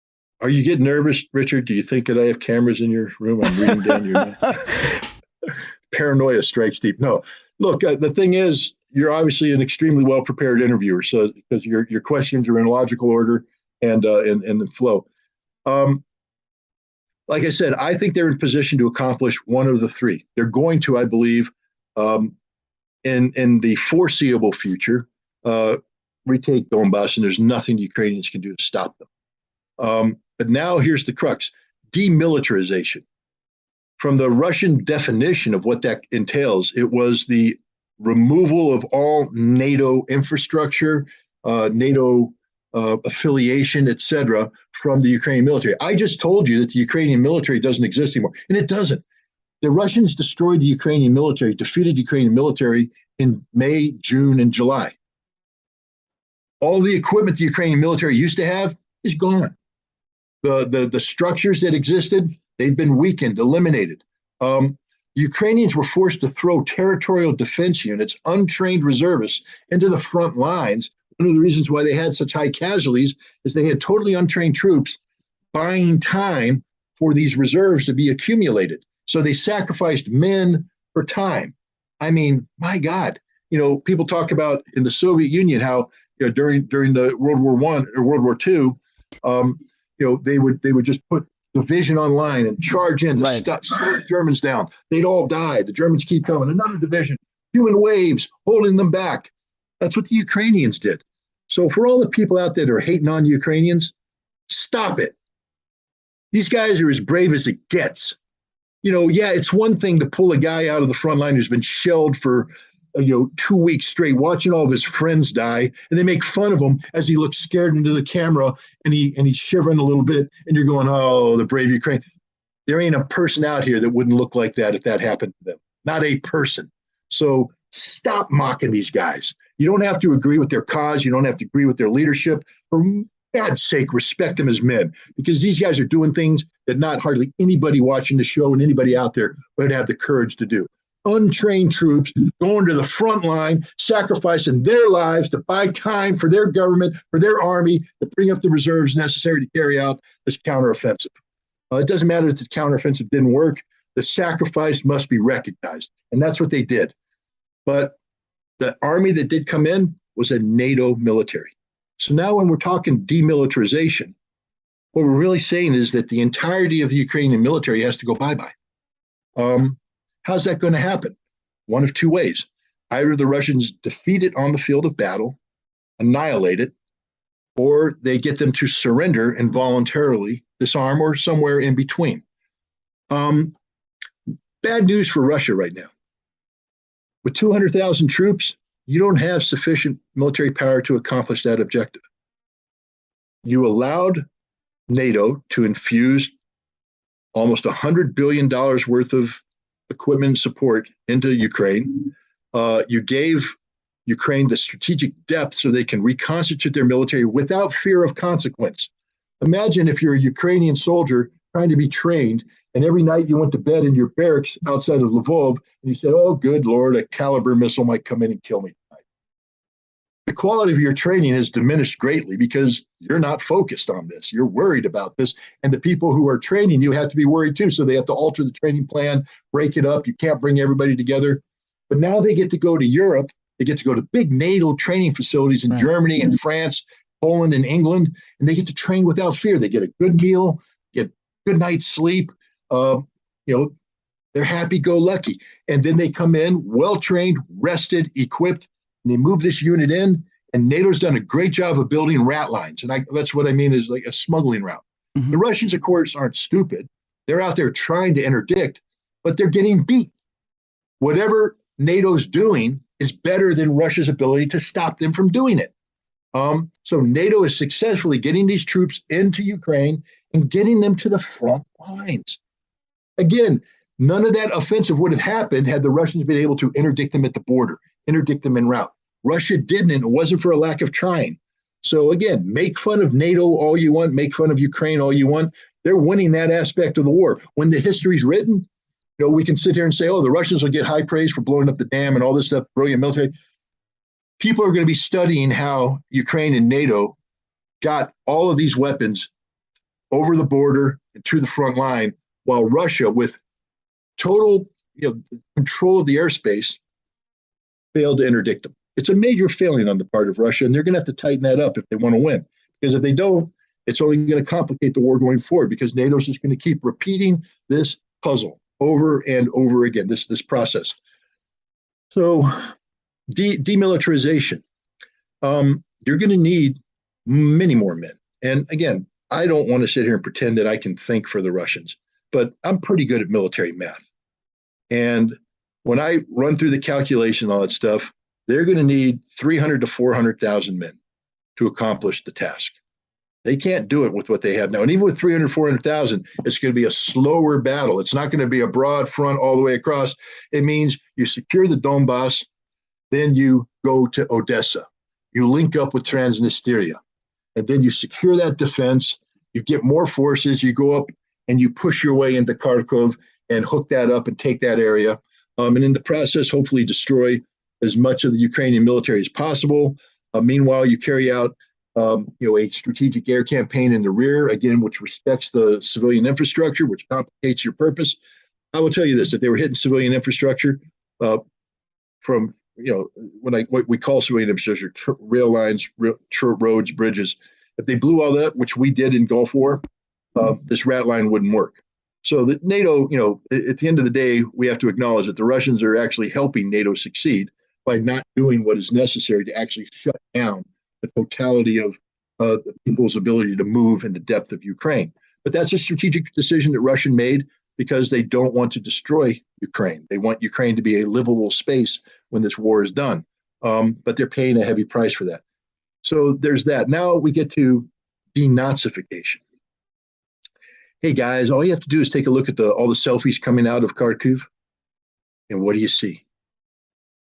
Are you getting nervous, Richard? Do you think that I have cameras in your room? I'm reading down your paranoia strikes deep. No, look, the thing is, you're obviously an extremely well-prepared interviewer, so because your questions are in logical order and the flow. Like I said, I think they're in position to accomplish one of the three. They're going to, I believe, in the foreseeable future, retake Donbass, and there's nothing the Ukrainians can do to stop them. But now here's the crux: demilitarization. From the Russian definition of what that entails, it was the removal of all NATO infrastructure, NATO affiliation, etc., from the Ukrainian military. I just told you that the Ukrainian military doesn't exist anymore, and it doesn't. The Russians destroyed the Ukrainian military, defeated Ukrainian military in May, June, and July. All the equipment the Ukrainian military used to have is gone. The structures that existed, they've been weakened, eliminated. Ukrainians were forced to throw territorial defense units, untrained reservists, into the front lines. One of the reasons why they had such high casualties is they had totally untrained troops buying time for these reserves to be accumulated. So they sacrificed men for time. I mean, my God, people talk about in the Soviet Union how during the World War I or World War II, they would just put division online and charge in to slow the Germans down. They'd all die. The Germans keep coming. Another division, human waves holding them back. That's what the Ukrainians did. So for all the people out there that are hating on Ukrainians, stop it. These guys are as brave as it gets. It's one thing to pull a guy out of the front line who's been shelled for 2 weeks straight, watching all of his friends die, and they make fun of him as he looks scared into the camera and he's shivering a little bit, and you're going, oh, the brave Ukraine. There ain't a person out here that wouldn't look like that if that happened to them. Not a person. So stop mocking these guys. You don't have to agree with their cause. You don't have to agree with their leadership. For God's sake, respect them as men, because these guys are doing things that not hardly anybody watching the show and anybody out there would have the courage to do. Untrained troops going to the front line, sacrificing their lives to buy time for their government, for their army, to bring up the reserves necessary to carry out this counteroffensive. It doesn't matter if the counteroffensive didn't work. The sacrifice must be recognized, and that's what they did. But the army that did come in was a NATO military. So now when we're talking demilitarization, what we're really saying is that the entirety of the Ukrainian military has to go bye-bye. How's that going to happen? One of two ways. Either the Russians defeat it on the field of battle, annihilate it, or they get them to surrender and voluntarily disarm, or somewhere in between. Bad news for Russia right now. With 200,000 troops, you don't have sufficient military power to accomplish that objective. You allowed NATO to infuse almost $100 billion worth of equipment and support into Ukraine. You gave Ukraine the strategic depth so they can reconstitute their military without fear of consequence. Imagine if you're a Ukrainian soldier trying to be trained, and every night you went to bed in your barracks outside of Lvov, and you said, oh, good Lord, a Caliber missile might come in and kill me tonight. The quality of your training is diminished greatly because you're not focused on this. You're worried about this, and the people who are training you have to be worried too, so they have to alter the training plan, break it up. You can't bring everybody together. But now they get to go to Europe. They get to go to big NATO training facilities in Germany and France, Poland and England, and they get to train without fear. They get a good meal, get good night's sleep. They're happy-go-lucky. And then they come in well-trained, rested, equipped, and they move this unit in, and NATO's done a great job of building rat lines. And that's what I mean is like a smuggling route. Mm-hmm. The Russians, of course, aren't stupid. They're out there trying to interdict, but they're getting beat. Whatever NATO's doing is better than Russia's ability to stop them from doing it. So NATO is successfully getting these troops into Ukraine and getting them to the front lines. Again, none of that offensive would have happened had the Russians been able to interdict them at the border, interdict them en route. Russia didn't, and it wasn't for a lack of trying. So again, make fun of NATO all you want, make fun of Ukraine all you want. They're winning that aspect of the war. When the history's written, we can sit here and say, oh, the Russians will get high praise for blowing up the dam and all this stuff, brilliant military. People are going to be studying how Ukraine and NATO got all of these weapons over the border and to the front line, while Russia, with total control of the airspace, failed to interdict them. It's a major failing on the part of Russia, and they're going to have to tighten that up if they want to win. Because if they don't, it's only going to complicate the war going forward, because NATO's just going to keep repeating this puzzle over and over again, this process. So demilitarization, you're going to need many more men. And again, I don't want to sit here and pretend that I can think for the Russians, but I'm pretty good at military math. And when I run through the calculation, all that stuff, they're going to need 300 to 400,000 men to accomplish the task. They can't do it with what they have now. And even with 300, 400,000, it's going to be a slower battle. It's not going to be a broad front all the way across. It means you secure the Donbass, then you go to Odessa. You link up with Transnistria, and then you secure that defense. You get more forces. You go up and you push your way into Kharkov and hook that up and take that area. And in the process, hopefully destroy as much of the Ukrainian military as possible. Meanwhile, you carry out a strategic air campaign in the rear, again, which respects the civilian infrastructure, which complicates your purpose. I will tell you this: if they were hitting civilian infrastructure from what we call civilian infrastructure, rail lines, roads, bridges, if they blew all that, which we did in Gulf War, this rat line wouldn't work. So that NATO, at the end of the day, we have to acknowledge that the Russians are actually helping NATO succeed by not doing what is necessary to actually shut down the totality of the people's ability to move in the depth of Ukraine. But that's a strategic decision that Russia made because they don't want to destroy Ukraine. They want Ukraine to be a livable space when this war is done. But they're paying a heavy price for that. So there's that. Now we get to denazification. Hey guys, all you have to do is take a look at all the selfies coming out of Kharkiv. And what do you see?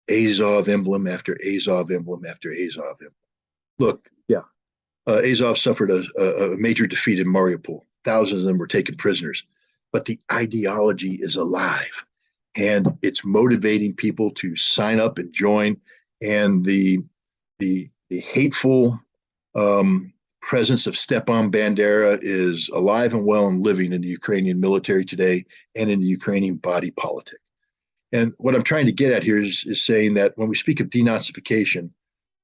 Azov emblem after Azov emblem after Azov emblem. Look, yeah, Azov suffered a major defeat in Mariupol. Thousands of them were taken prisoners. But the ideology is alive. And it's motivating people to sign up and join. And the hateful presence of Stepan Bandera is alive and well and living in the Ukrainian military today and in the Ukrainian body politic. And what I'm trying to get at here is saying that when we speak of denazification,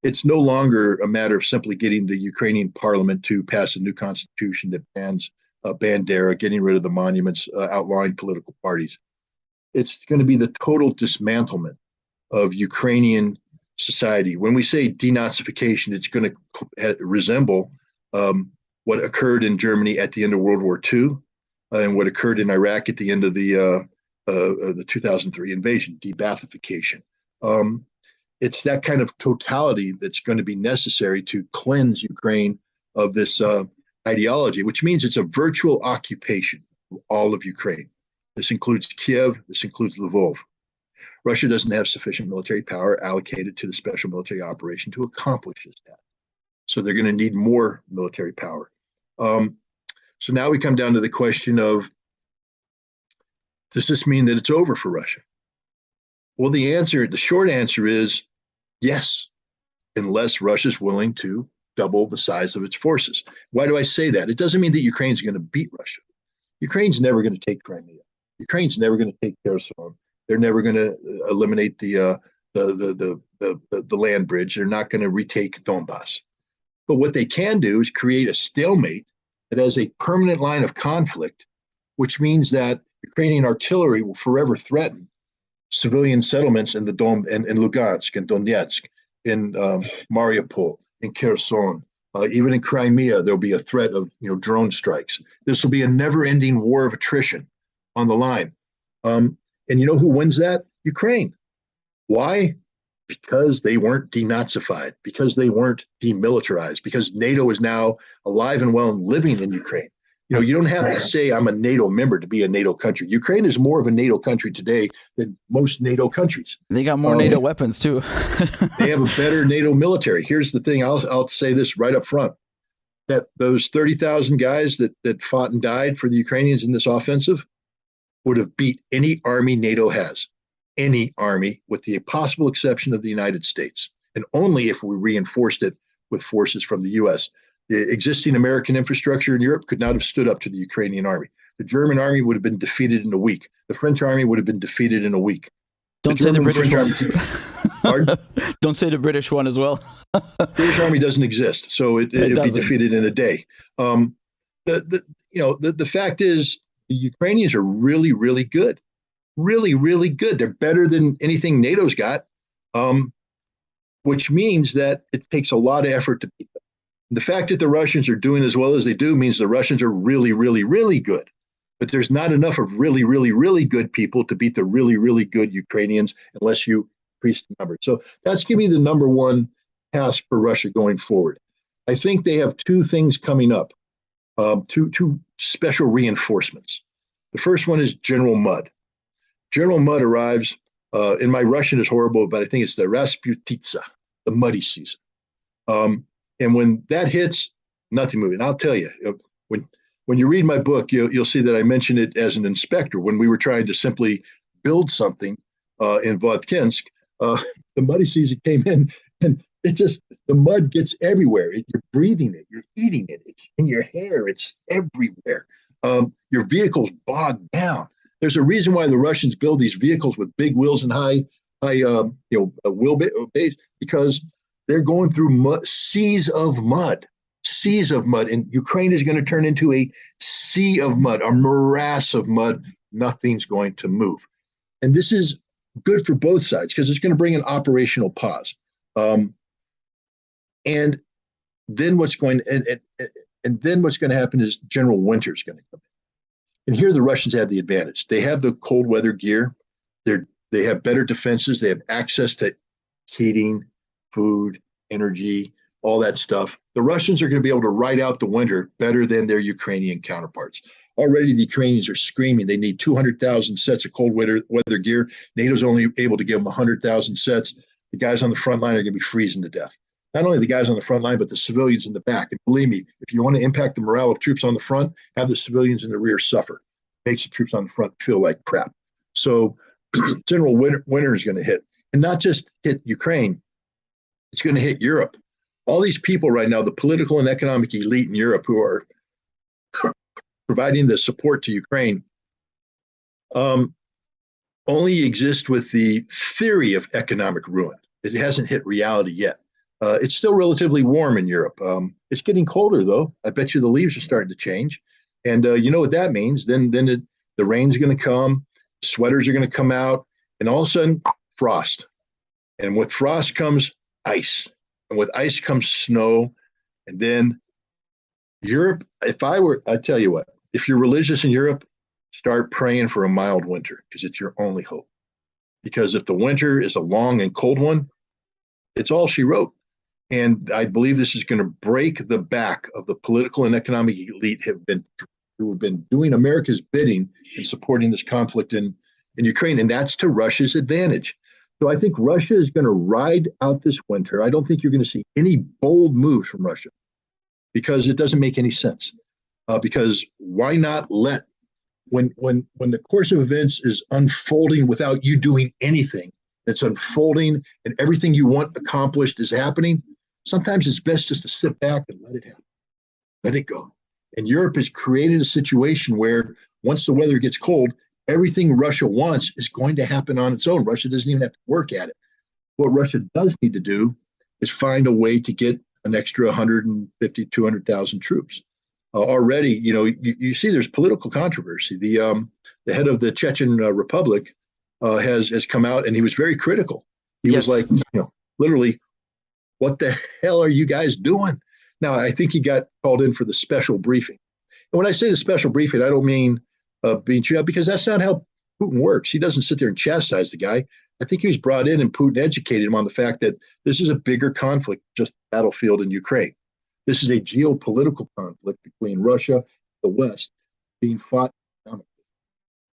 it's no longer a matter of simply getting the Ukrainian parliament to pass a new constitution that bans Bandera, getting rid of the monuments, outlawing political parties. It's going to be the total dismantlement of Ukrainian society. When we say denazification, it's going to resemble what occurred in Germany at the end of World War II and what occurred in Iraq at the end of the 2003 invasion, de-Baathification. It's that kind of totality that's going to be necessary to cleanse Ukraine of this ideology, which means it's a virtual occupation of all of Ukraine. This includes Kiev, this includes Lvov. Russia doesn't have sufficient military power allocated to the special military operation to accomplish this task. So they're going to need more military power. So now we come down to the question of, does this mean that it's over for Russia? Well, the short answer is yes, unless Russia's willing to double the size of its forces. Why do I say that? It doesn't mean that Ukraine's going to beat Russia. Ukraine's never going to take Crimea. Ukraine's never going to take Kherson. They're never going to eliminate the land bridge. They're not going to retake Donbass. But what they can do is create a stalemate that has a permanent line of conflict, which means that Ukrainian artillery will forever threaten civilian settlements in the in Lugansk and Donetsk, in Mariupol, in Kherson, even in Crimea. There'll be a threat of drone strikes. This will be a never-ending war of attrition on the line. And you know who wins that? Ukraine. Why? Because they weren't denazified, because they weren't demilitarized, because NATO is now alive and well and living in Ukraine. You don't have to say I'm a NATO member to be a NATO country. Ukraine is more of a NATO country today than most NATO countries. They got more NATO weapons too. They have a better NATO military. Here's the thing. I'll say this right up front, that those 30,000 guys that fought and died for the Ukrainians in this offensive would have beat any army NATO has, any army, with the possible exception of the United States, and only if we reinforced it with forces from the U.S. The existing American infrastructure in Europe could not have stood up to the Ukrainian army. The German army would have been defeated in a week. The French army would have been defeated in a week. Don't say the British one. Don't say the British one as well. The British army doesn't exist, so it'd be defeated in a day. The fact is, the Ukrainians are really, really good. Really, really good. They're better than anything NATO's got, which means that it takes a lot of effort to beat them. The fact that the Russians are doing as well as they do means the Russians are really, really, really good. But there's not enough of really, really, really good people to beat the really, really good Ukrainians unless you increase the number. So that's going to be the number one task for Russia going forward. I think they have two things coming up, two special reinforcements. The first one is General Mud. General Mud arrives, and my Russian is horrible, but I think it's the Rasputitsa, the muddy season. And when that hits, nothing moving. I'll tell you, when you read my book, you'll see that I mention it as an inspector when we were trying to simply build something in Vodkinsk. The muddy season came in, and the mud gets everywhere. You're breathing it, you're eating it, it's in your hair, it's everywhere. Your vehicles bog down. There's a reason why the Russians build these vehicles with big wheels and high wheelbase, because they're going through seas of mud, and Ukraine is going to turn into a sea of mud, a morass of mud. Nothing's going to move, and this is good for both sides because it's going to bring an operational pause. And then what's going to happen is General Winter's going to come in. And here the Russians have the advantage. They have the cold weather gear. They have better defenses. They have access to heating, food, energy, all that stuff. The Russians are going to be able to ride out the winter better than their Ukrainian counterparts. Already the Ukrainians are screaming they need 200,000 sets of cold weather gear. NATO's only able to give them 100,000 sets. The guys on the front line are going to be freezing to death. Not only the guys on the front line, but the civilians in the back. And believe me, if you want to impact the morale of troops on the front, have the civilians in the rear suffer. It makes the troops on the front feel like crap. So General Winter is going to hit, and not just hit Ukraine, it's going to hit Europe. All these people right now, the political and economic elite in Europe who are providing the support to Ukraine, only exist with the theory of economic ruin. It hasn't hit reality yet. It's still relatively warm in Europe. It's getting colder, though. I bet you the leaves are starting to change. And you know what that means. Then the rain's going to come, sweaters are going to come out, and all of a sudden, frost. And with frost comes ice. And with ice comes snow. And then Europe, I tell you what, if you're religious in Europe, start praying for a mild winter because it's your only hope. Because if the winter is a long and cold one, it's all she wrote. And I believe this is going to break the back of the political and economic elite who have been doing America's bidding in supporting this conflict in Ukraine. And that's to Russia's advantage. So I think Russia is going to ride out this winter. I don't think you're going to see any bold moves from Russia because it doesn't make any sense. Because why not when the course of events is unfolding without you doing anything, it's unfolding and everything you want accomplished is happening, sometimes it's best just to sit back and let it happen. Let it go. And Europe has created a situation where once the weather gets cold, everything Russia wants is going to happen on its own. Russia doesn't even have to work at it. What Russia does need to do is find a way to get an extra 150, 200,000 troops. Already, you see there's political controversy. The head of the Chechen Republic has come out and he was very critical. He was like, literally, what the hell are you guys doing? Now, I think he got called in for the special briefing. And when I say the special briefing, I don't mean being treated out because that's not how Putin works. He doesn't sit there and chastise the guy. I think he was brought in and Putin educated him on the fact that this is a bigger conflict, just battlefield in Ukraine. This is a geopolitical conflict between Russia and the West being fought.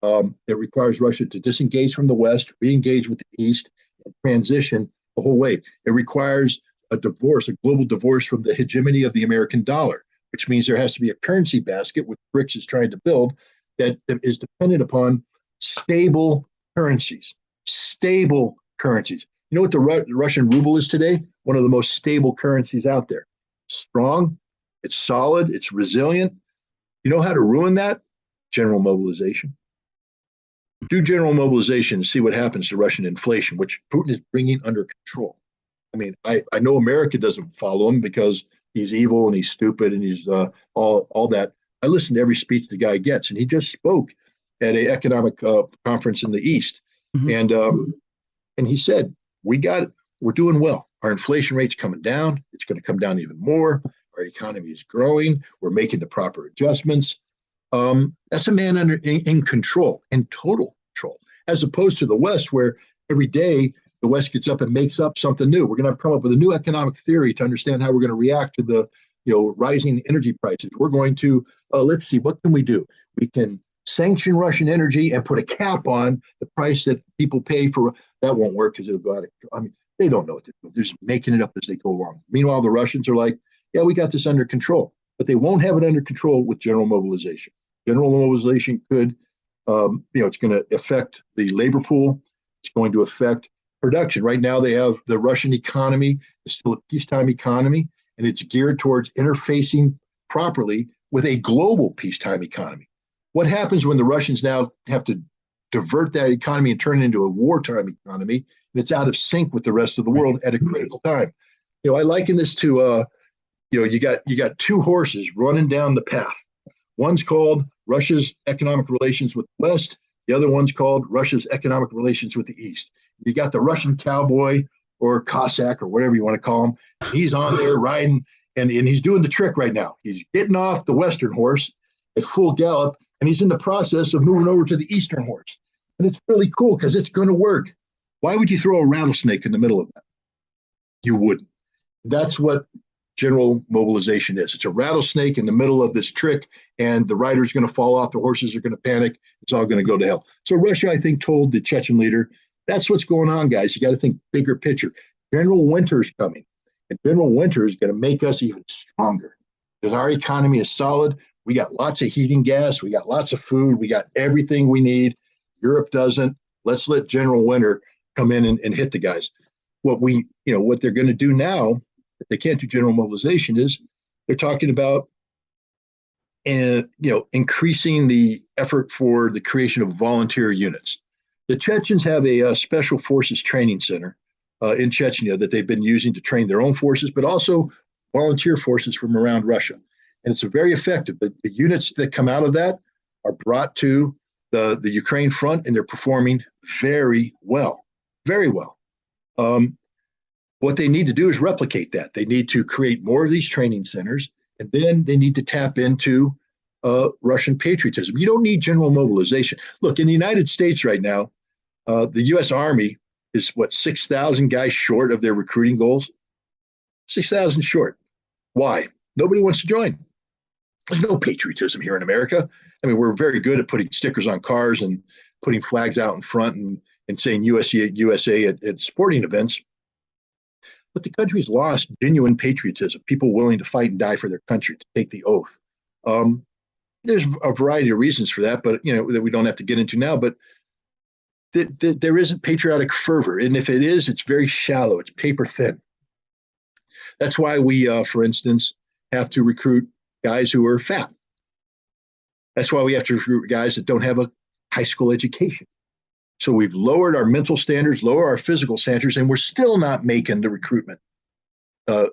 It requires Russia to disengage from the West, re-engage with the East, and transition the whole way. It requires a global divorce from the hegemony of the American dollar, which means there has to be a currency basket, which BRICS is trying to build, that is dependent upon stable currencies. Stable currencies. You know what the Russian ruble is today? One of the most stable currencies out there. Strong, it's solid, it's resilient. You know how to ruin that? General mobilization. Do general mobilization and see what happens to Russian inflation, which Putin is bringing under control. I mean, I know America doesn't follow him because he's evil and he's stupid and he's all that. I listen to every speech the guy gets, and he just spoke at an economic conference in the East, and he said, we're doing well. Our inflation rate's coming down. It's going to come down even more. Our economy is growing. We're making the proper adjustments. That's a man in control, in total control, as opposed to the West, where every day the West gets up and makes up something new. We're going to have to come up with a new economic theory to understand how we're going to react to the rising energy prices. We're going to let's see, what can we do? We can sanction Russian energy and put a cap on the price that people pay for. That won't work because it'll go out of control. I mean, they don't know what to do. They're just making it up as they go along. Meanwhile, the Russians are like, yeah, we got this under control, but they won't have it under control with general mobilization. General mobilization could, it's going to affect the labor pool. It's going to affect production. Right now, they have the Russian economy is still a peacetime economy, and it's geared towards interfacing properly with a global peacetime economy. What happens when the Russians now have to divert that economy and turn it into a wartime economy, and it's out of sync with the rest of the world at a critical time? I liken this to, you got two horses running down the path. One's called Russia's economic relations with the West. The other one's called Russia's economic relations with the East. You got the Russian cowboy or Cossack or whatever you want to call him. He's on there riding, and he's doing the trick right now. He's getting off the Western horse at full gallop, and he's in the process of moving over to the Eastern horse. And it's really cool because it's going to work. Why would you throw a rattlesnake in the middle of that? You wouldn't. That's what general mobilization is. It's a rattlesnake in the middle of this trick, and the rider's going to fall off. The horses are going to panic. It's all going to go to hell. So Russia, I think, told the Chechen leader, that's what's going on, guys. You got to think bigger picture. General Winter's coming, and General Winter is going to make us even stronger because our economy is solid. We got lots of heating gas. We got lots of food. We got everything we need. Europe doesn't. Let's let General Winter come in and hit the guys. What they're going to do now, if they can't do general mobilization, is they're talking about increasing the effort for the creation of volunteer units. The Chechens have a special forces training center in Chechnya that they've been using to train their own forces, but also volunteer forces from around Russia. And it's very effective. The units that come out of that are brought to the Ukraine front, and they're performing very well, very well. What they need to do is replicate that. They need to create more of these training centers, and then they need to tap into Russian patriotism. You don't need general mobilization. Look, in the United States right now, the U.S. Army is 6,000 guys short of their recruiting goals? 6,000 short. Why? Nobody wants to join. There's no patriotism here in America. I mean, we're very good at putting stickers on cars and putting flags out in front and saying USA at sporting events. But the country's lost genuine patriotism, people willing to fight and die for their country, to take the oath. There's a variety of reasons for that, but that we don't have to get into now. But there isn't patriotic fervor, and if it is, it's very shallow. It's paper thin. That's why we, for instance, have to recruit guys who are fat. That's why we have to recruit guys that don't have a high school education. So we've lowered our mental standards, lower our physical standards, and we're still not making the recruitment,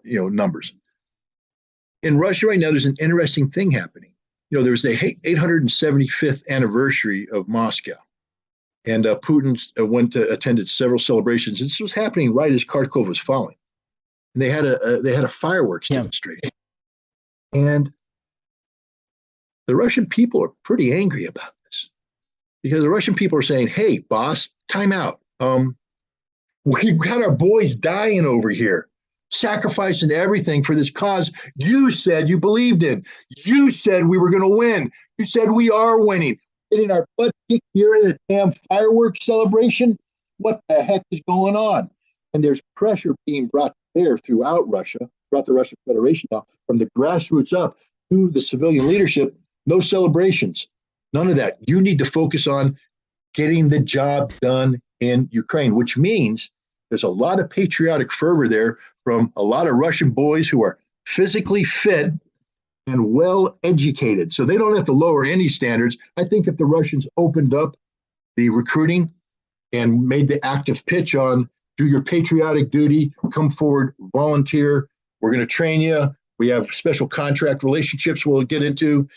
numbers. In Russia right now, there's an interesting thing happening. There's the 875th anniversary of Moscow, and Putin attended several celebrations. This was happening right as Kharkov was falling, and they had a fireworks demonstration, and the Russian people are pretty angry about this because the Russian people are saying, "Hey, boss, time out. We've got our boys dying over here, sacrificing everything for this cause you said you believed in. You said we were going to win. You said we are winning. Getting our butt kicked here in a damn fireworks celebration? What the heck is going on?" And there's pressure being brought to bear throughout Russia, throughout the Russian Federation now, from the grassroots up to the civilian leadership. No celebrations, none of that. You need to focus on getting the job done in Ukraine, which means there's a lot of patriotic fervor there from a lot of Russian boys who are physically fit and well educated. So they don't have to lower any standards. I think if the Russians opened up the recruiting and made the active pitch on do your patriotic duty, come forward, volunteer, we're going to train you. We have special contract relationships we'll get into,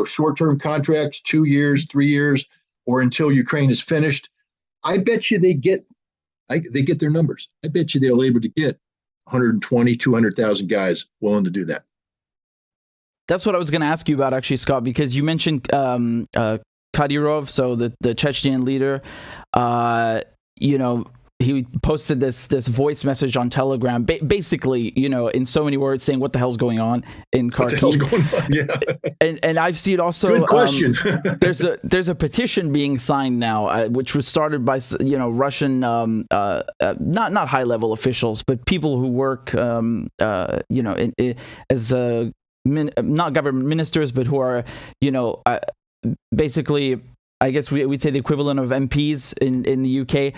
short-term contracts, 2 years, 3 years, or until Ukraine is finished. I bet you they get their numbers. I bet you they're able to get 120, 200,000 guys willing to do that. That's what I was going to ask you about, actually, Scott, because you mentioned Kadyrov, so the Chechen leader. he posted this voice message on Telegram, basically, you know, in so many words, saying what the hell's going on in Kharkiv. What the hell's going on? Yeah. And I've seen also good question. there's a petition being signed now, which was started by, you know, Russian not high level officials, but people who work you know, as not government ministers, but who are, you know, basically, I guess we'd say the equivalent of MPs in the UK,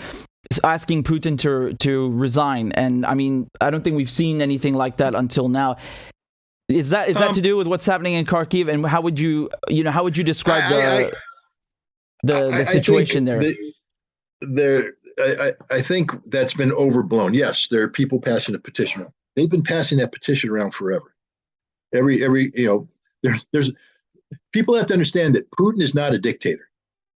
asking Putin to resign. And I mean, I don't think we've seen anything like that until now. Is that to do with what's happening in Kharkiv? And how would you describe the situation there? I think that's been overblown. Yes, there are people passing a petition around. They've been passing that petition around forever. Every you know, there's people have to understand that Putin is not a dictator.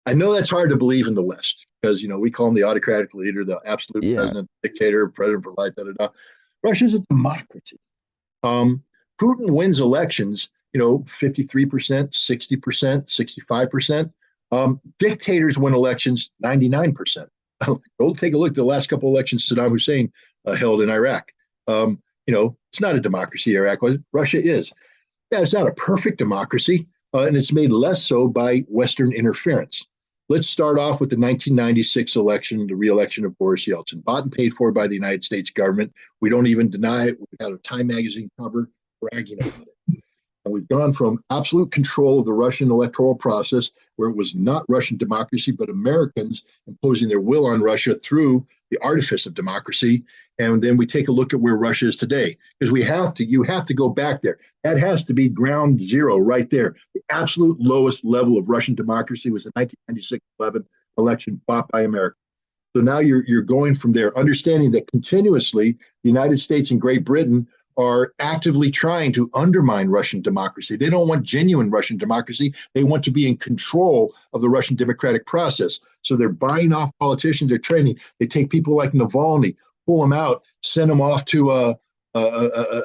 I know that's hard to believe in the West because, you know, we call him the autocratic leader, the absolute president, dictator, president for life, Russia's a democracy. Putin wins elections, you know, 53%, 60%, 65%. Dictators win elections 99%. Go take a look at the last couple of elections Saddam Hussein held in Iraq. You know, it's not a democracy, Iraq was. Russia is. Yeah, it's not a perfect democracy, and it's made less so by Western interference. Let's start off with the 1996 election, the re-election of Boris Yeltsin, bought and paid for by the United States government. We don't even deny it. We had a Time magazine cover bragging about it. And we've gone from absolute control of the Russian electoral process, where it was not Russian democracy, but Americans imposing their will on Russia through the artifice of democracy. And then we take a look at where Russia is today, because you have to go back there. That has to be ground zero right there. The absolute lowest level of Russian democracy was the 1996-11 election fought by America. So now you're going from there, understanding that continuously the United States and Great Britain are actively trying to undermine Russian democracy. They don't want genuine Russian democracy. They want to be in control of the Russian democratic process. So they're buying off politicians, they're training. They take people like Navalny, pull them out, send them off to a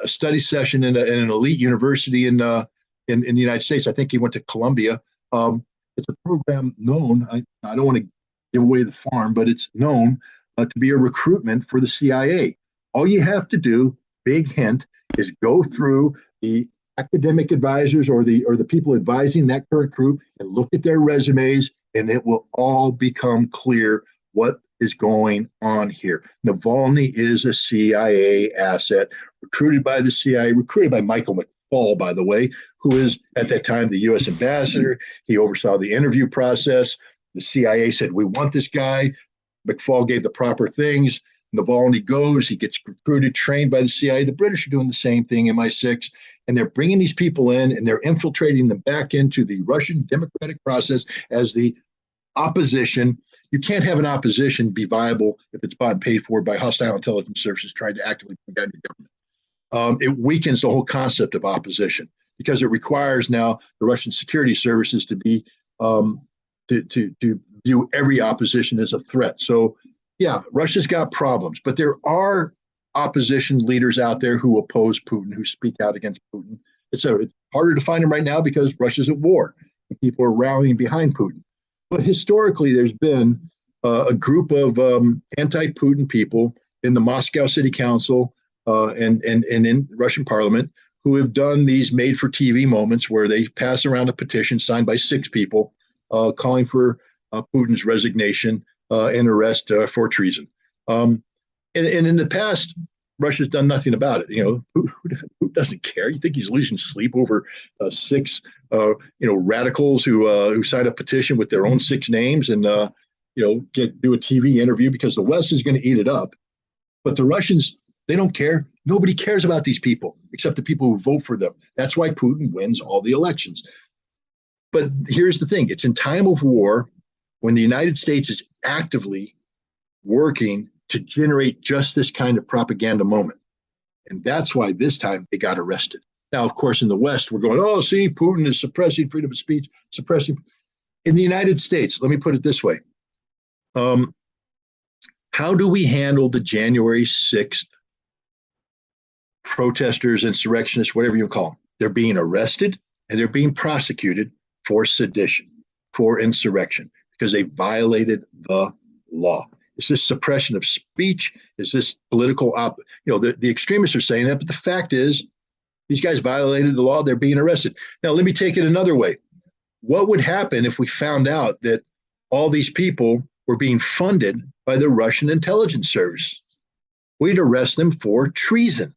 study session in an elite university in the United States. I think he went to Columbia. It's a program known, I don't want to give away the farm, but it's known to be a recruitment for the CIA. All you have to do, big hint, is go through the academic advisors or the people advising that current group and look at their resumes, and it will all become clear what is going on here. Navalny is a CIA asset, recruited by the CIA, recruited by Michael McFaul, by the way, who is at that time the U.S. ambassador. He oversaw the interview process. The CIA said, we want this guy. McFaul gave the proper things. Navalny goes, he gets recruited, trained by the CIA. The British are doing the same thing, MI6, and they're bringing these people in and they're infiltrating them back into the Russian democratic process as the opposition. You can't have an opposition be viable if it's bought and paid for by hostile intelligence services trying to actively bring down your government. It weakens the whole concept of opposition because it requires now the Russian security services to be to view every opposition as a threat. So yeah, Russia's got problems, but there are opposition leaders out there who oppose Putin, who speak out against Putin. It's harder to find them right now because Russia's at war and people are rallying behind Putin. But historically, there's been a group of anti-Putin people in the Moscow City Council and in Russian Parliament who have done these made-for-TV moments where they pass around a petition signed by 6 people calling for Putin's resignation and arrest for treason. And in the past, Russia's done nothing about it. You know, who doesn't care? You think he's losing sleep over 6, radicals who signed a petition with their own 6 names and do a TV interview because the West is going to eat it up. But the Russians, they don't care. Nobody cares about these people except the people who vote for them. That's why Putin wins all the elections. But here's the thing: it's in time of war when the United States is actively working to generate just this kind of propaganda moment. And that's why this time they got arrested. Now, of course, in the West, we're going, oh, see, Putin is suppressing freedom of speech, suppressing. In the United States, let me put it this way. How do we handle the January 6th protesters, insurrectionists, whatever you call them? They're being arrested and they're being prosecuted for sedition, for insurrection, because they violated the law. Is this suppression of speech? Is this political the extremists are saying that, but the fact is these guys violated the law. They're being arrested. Now, let me take it another way. What would happen if we found out that all these people were being funded by the Russian intelligence service? We'd arrest them for treason.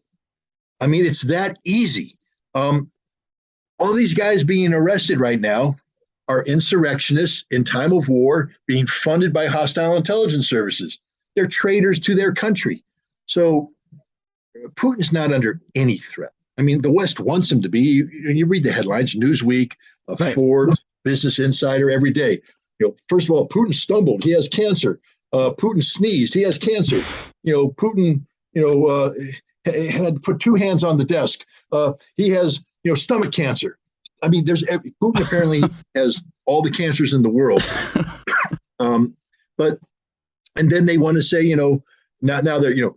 I mean, it's that easy. All these guys being arrested right now are insurrectionists in time of war being funded by hostile intelligence services. They're traitors to their country. So Putin's not under any threat. I mean, the West wants him to be. You read the headlines, Newsweek, Forbes, Business Insider every day. First of all, Putin stumbled. He has cancer. Putin sneezed. He has cancer. Putin, had put two hands on the desk. He has, stomach cancer. I mean, Putin apparently has all the cancers in the world. And then they want to say, now they're,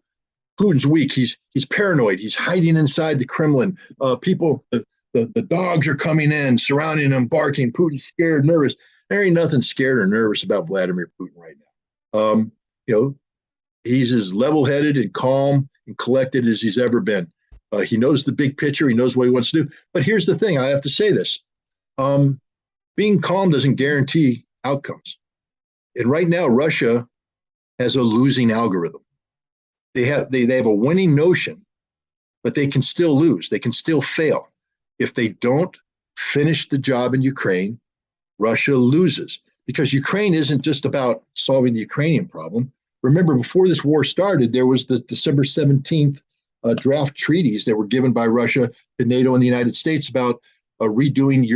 Putin's weak. He's paranoid. He's hiding inside the Kremlin. People, the dogs are coming in, surrounding him, barking. Putin's scared, nervous. There ain't nothing scared or nervous about Vladimir Putin right now. He's as level-headed and calm and collected as he's ever been. He knows the big picture. He knows what he wants to do. But here's the thing. I have to say this. Being calm doesn't guarantee outcomes. And right now, Russia has a losing algorithm. They have a winning notion, but they can still lose. They can still fail. If they don't finish the job in Ukraine, Russia loses. Because Ukraine isn't just about solving the Ukrainian problem. Remember, before this war started, there was the December 17th draft treaties that were given by Russia to NATO and the United States about reimagining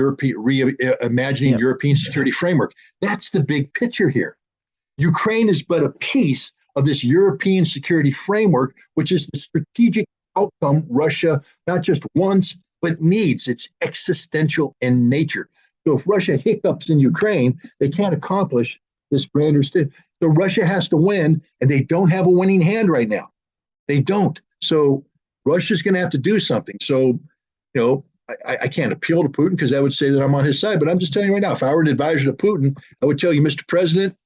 European security framework. That's the big picture here. Ukraine is but a piece of this European security framework, which is the strategic outcome Russia not just wants, but needs. It's existential in nature. So if Russia hiccups in Ukraine, they can't accomplish this grander state. So Russia has to win, and they don't have a winning hand right now. They don't. So Russia's going to have to do something. So, I can't appeal to Putin because I would say that I'm on his side. But I'm just telling you right now, if I were an advisor to Putin, I would tell you, Mr. President,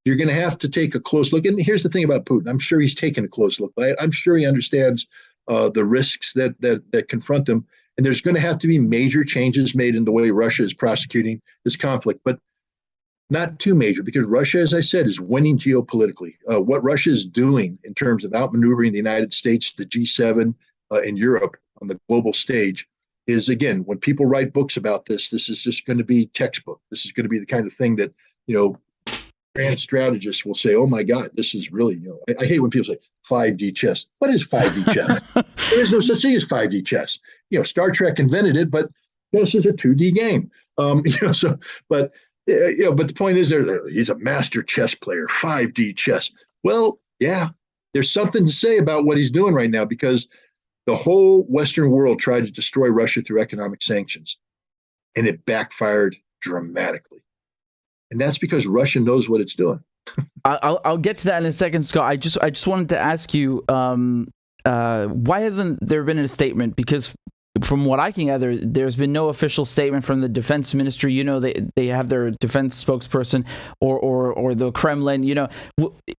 you're going to have to take a close look. And here's the thing about Putin. I'm sure he's taken a close look. I'm sure he understands the risks that confront them. And there's going to have to be major changes made in the way Russia is prosecuting this conflict. But not too major, because Russia, as I said, is winning geopolitically. What Russia is doing in terms of outmaneuvering the United States, the G7, and Europe on the global stage is, again, when people write books about this, this is just going to be textbook. This is going to be the kind of thing that, grand strategists will say, oh my God, this is really, I hate when people say 5D chess. What is 5D chess? There is no such thing as 5D chess. Star Trek invented it, but chess is a 2D game. But the point is, he's a master chess player, 5D chess. Well, yeah, there's something to say about what he's doing right now, because the whole Western world tried to destroy Russia through economic sanctions, and it backfired dramatically. And that's because Russia knows what it's doing. I'll get to that in a second, Scott. I just wanted to ask you, why hasn't there been a statement? Because from what I can gather, there's been no official statement from the defense ministry. They have their defense spokesperson or the Kremlin.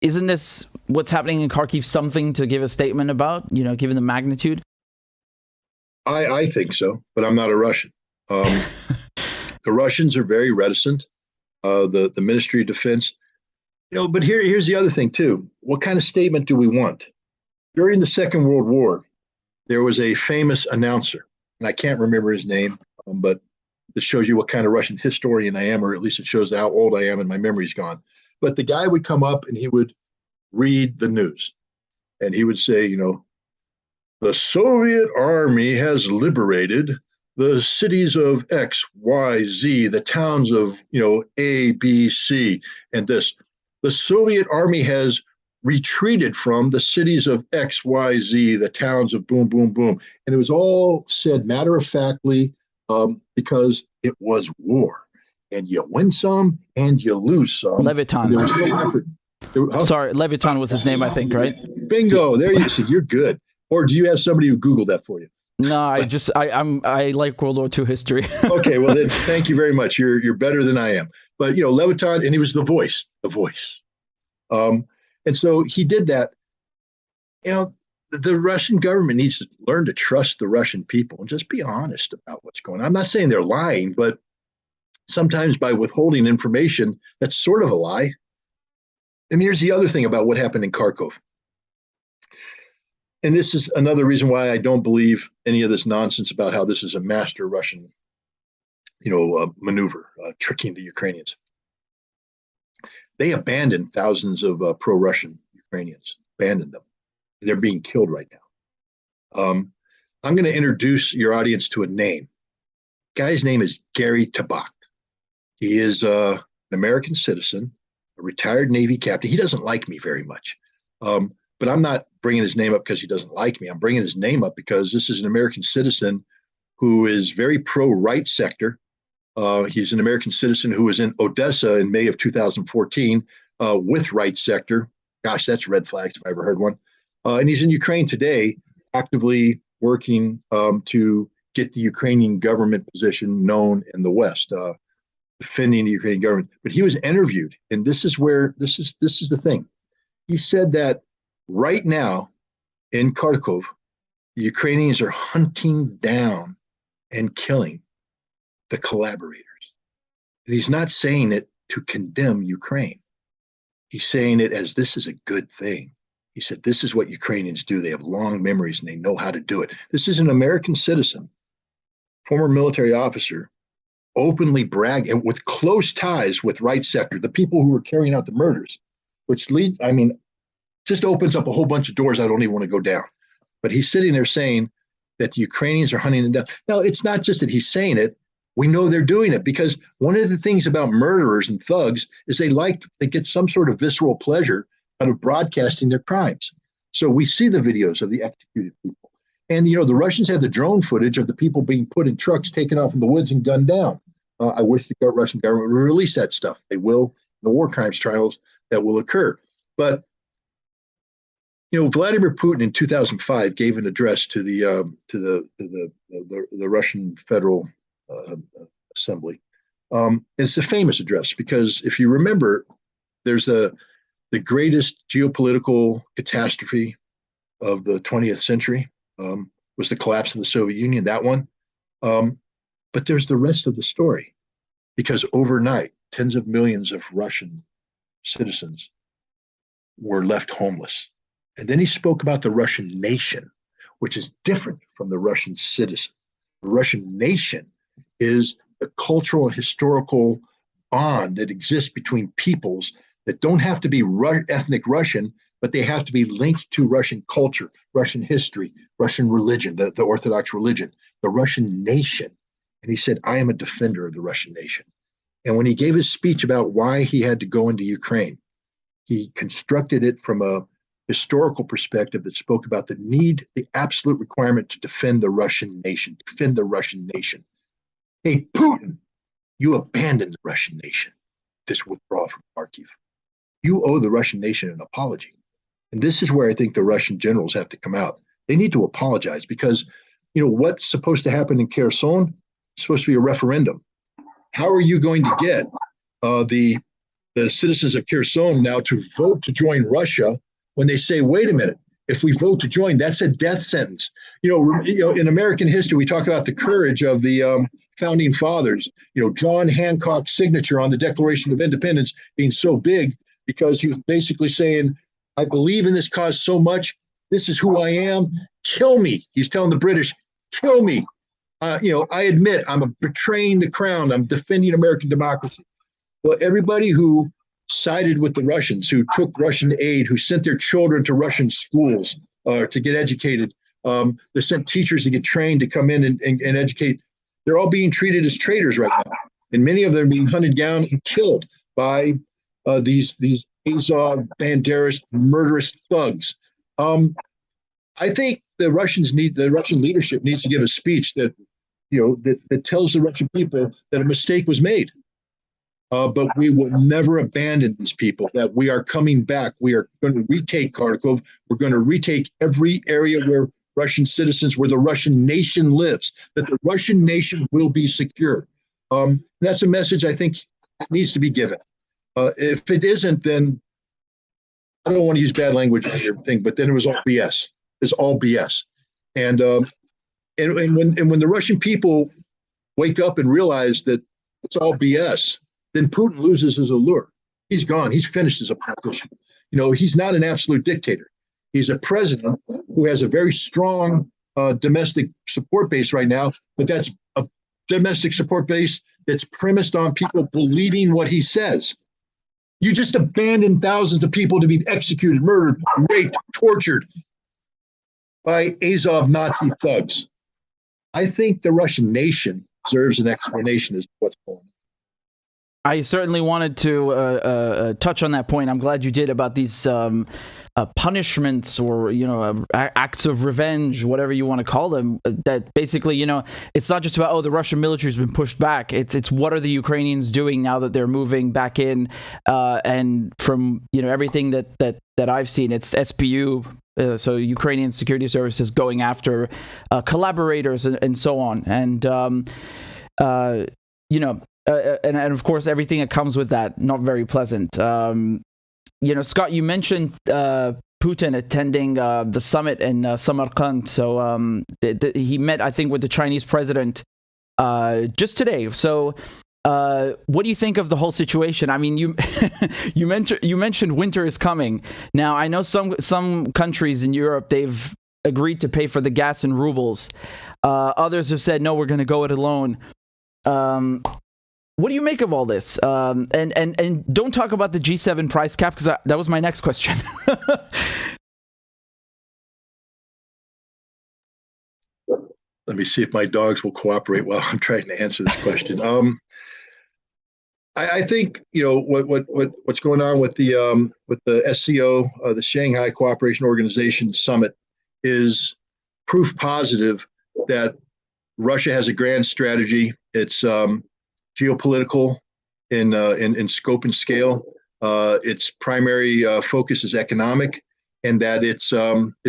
Isn't this what's happening in Kharkiv something to give a statement about? Given the magnitude. I think so, but I'm not a Russian. The Russians are very reticent. The Ministry of Defense, but here's the other thing too. What kind of statement do we want? During the Second World War, there was a famous announcer, and I can't remember his name, but this shows you what kind of Russian historian I am, or at least it shows how old I am and my memory's gone. But the guy would come up and he would read the news, and he would say, the Soviet army has liberated the cities of X, Y, Z, the towns of, A, B, C, and this. The Soviet army has retreated from the cities of X, Y, Z, the towns of boom, boom, boom. And it was all said matter-of-factly because it was war. And you win some and you lose some. Levitan. There was no effort. Sorry, Levitan was his name, I think, right? Bingo. There you see. You're good. Or do you have somebody who Googled that for you? No, I like World War II history. Okay, well then, thank you very much. You're better than I am. But Levitan, and he was the voice. And so he did that. The Russian government needs to learn to trust the Russian people and just be honest about what's going on. I'm not saying they're lying, but sometimes by withholding information, that's sort of a lie. And here's the other thing about what happened in Kharkov. And this is another reason why I don't believe any of this nonsense about how this is a master Russian, maneuver, tricking the Ukrainians. They abandoned thousands of pro-Russian Ukrainians, abandoned them. They're being killed right now. I'm going to introduce your audience to a name. Guy's name is Gary Tabak. He is an American citizen, a retired Navy captain. He doesn't like me very much, but I'm not bringing his name up because he doesn't like me. I'm bringing his name up because this is an American citizen who is very pro-right sector. He's an American citizen who was in Odessa in May of 2014 with right sector. Gosh, that's red flags if I ever heard one. And he's in Ukraine today, actively working to get the Ukrainian government position known in the West, defending the Ukrainian government. But he was interviewed, and this is the thing. He said that right now in Kharkov, the Ukrainians are hunting down and killing the collaborators. And he's not saying it to condemn Ukraine. He's saying it as this is a good thing. He said, this is what Ukrainians do. They have long memories and they know how to do it. This is an American citizen, former military officer, openly bragging with close ties with right sector, the people who were carrying out the murders, which just opens up a whole bunch of doors I don't even want to go down. But he's sitting there saying that the Ukrainians are hunting them down. Now, it's not just that he's saying it. We know they're doing it because one of the things about murderers and thugs is they get some sort of visceral pleasure out of broadcasting their crimes. So we see the videos of the executed people. And, the Russians have the drone footage of the people being put in trucks, taken off in the woods and gunned down. I wish the Russian government would release that stuff. They will, the war crimes trials that will occur. But, Vladimir Putin in 2005 gave an address to the Russian Federal Assembly. It's a famous address because if you remember, there's the greatest geopolitical catastrophe of the 20th century was the collapse of the Soviet Union, that one. But there's the rest of the story because overnight, tens of millions of Russian citizens were left homeless. And then he spoke about the Russian nation, which is different from the Russian citizen. The Russian nation is the cultural and historical bond that exists between peoples that don't have to be ethnic Russian, but they have to be linked to Russian culture, Russian history, Russian religion, the Orthodox religion, the Russian nation. And he said, I am a defender of the Russian nation. And when he gave his speech about why he had to go into Ukraine, he constructed it from a historical perspective that spoke about the absolute requirement to defend the Russian nation, defend the Russian nation. Hey, Putin, you abandoned the Russian nation, this withdrawal from Kharkiv. You owe the Russian nation an apology. And this is where I think the Russian generals have to come out. They need to apologize because, what's supposed to happen in Kherson? It's supposed to be a referendum. How are you going to get the citizens of Kherson now to vote to join Russia when they say, wait a minute, if we vote to join, that's a death sentence. In American history, we talk about the courage of the founding fathers. John Hancock's signature on the Declaration of Independence being so big because he was basically saying, I believe in this cause so much. This is who I am. Kill me. He's telling the British, kill me. I admit I'm betraying the crown. I'm defending American democracy. Well, everybody who sided with the Russians, who took Russian aid, who sent their children to Russian schools to get educated, they sent teachers to get trained to come in and educate. They're all being treated as traitors right now. And many of them are being hunted down and killed by these Azov, Banderas, murderous thugs. I think the Russian leadership needs to give a speech that tells the Russian people that a mistake was made. But we will never abandon these people, that we are coming back. We are going to retake Kharkov. We're going to retake every area where Russian citizens, where the Russian nation lives, that the Russian nation will be secure. That's a message I think needs to be given. If it isn't, then I don't want to use bad language on your thing, but then it was all BS. It's all BS. And when the Russian people wake up and realize that it's all BS, then Putin loses his allure. He's gone. He's finished as a politician. He's not an absolute dictator. He's a president who has a very strong domestic support base right now, but that's a domestic support base that's premised on people believing what he says. You just abandoned thousands of people to be executed, murdered, raped, tortured by Azov Nazi thugs. I think the Russian nation deserves an explanation as to what's going on. I certainly wanted to touch on that point. I'm glad you did, about these punishments or acts of revenge, whatever you want to call them. That basically, it's not just about the Russian military's been pushed back. It's what are the Ukrainians doing now that they're moving back in, and from everything that I've seen, it's SPU. So Ukrainian security services going after collaborators and so on, and and of course everything that comes with that, not very pleasant. Scott, you mentioned Putin attending the summit in Samarkand. So he met, I think, with the Chinese president just today. So what do you think of the whole situation? I mean, you mentioned winter is coming. Now, I know some countries in Europe, they've agreed to pay for the gas in rubles. Others have said, no, we're going to go it alone. What do you make of all this? And don't talk about the G7 price cap, because that was my next question. Let me see if my dogs will cooperate while I'm trying to answer this question. I think what's going on with the SCO, the Shanghai Cooperation Organization Summit, is proof positive that Russia has a grand strategy. It's geopolitical in scope and scale. Its primary focus is economic, and that it's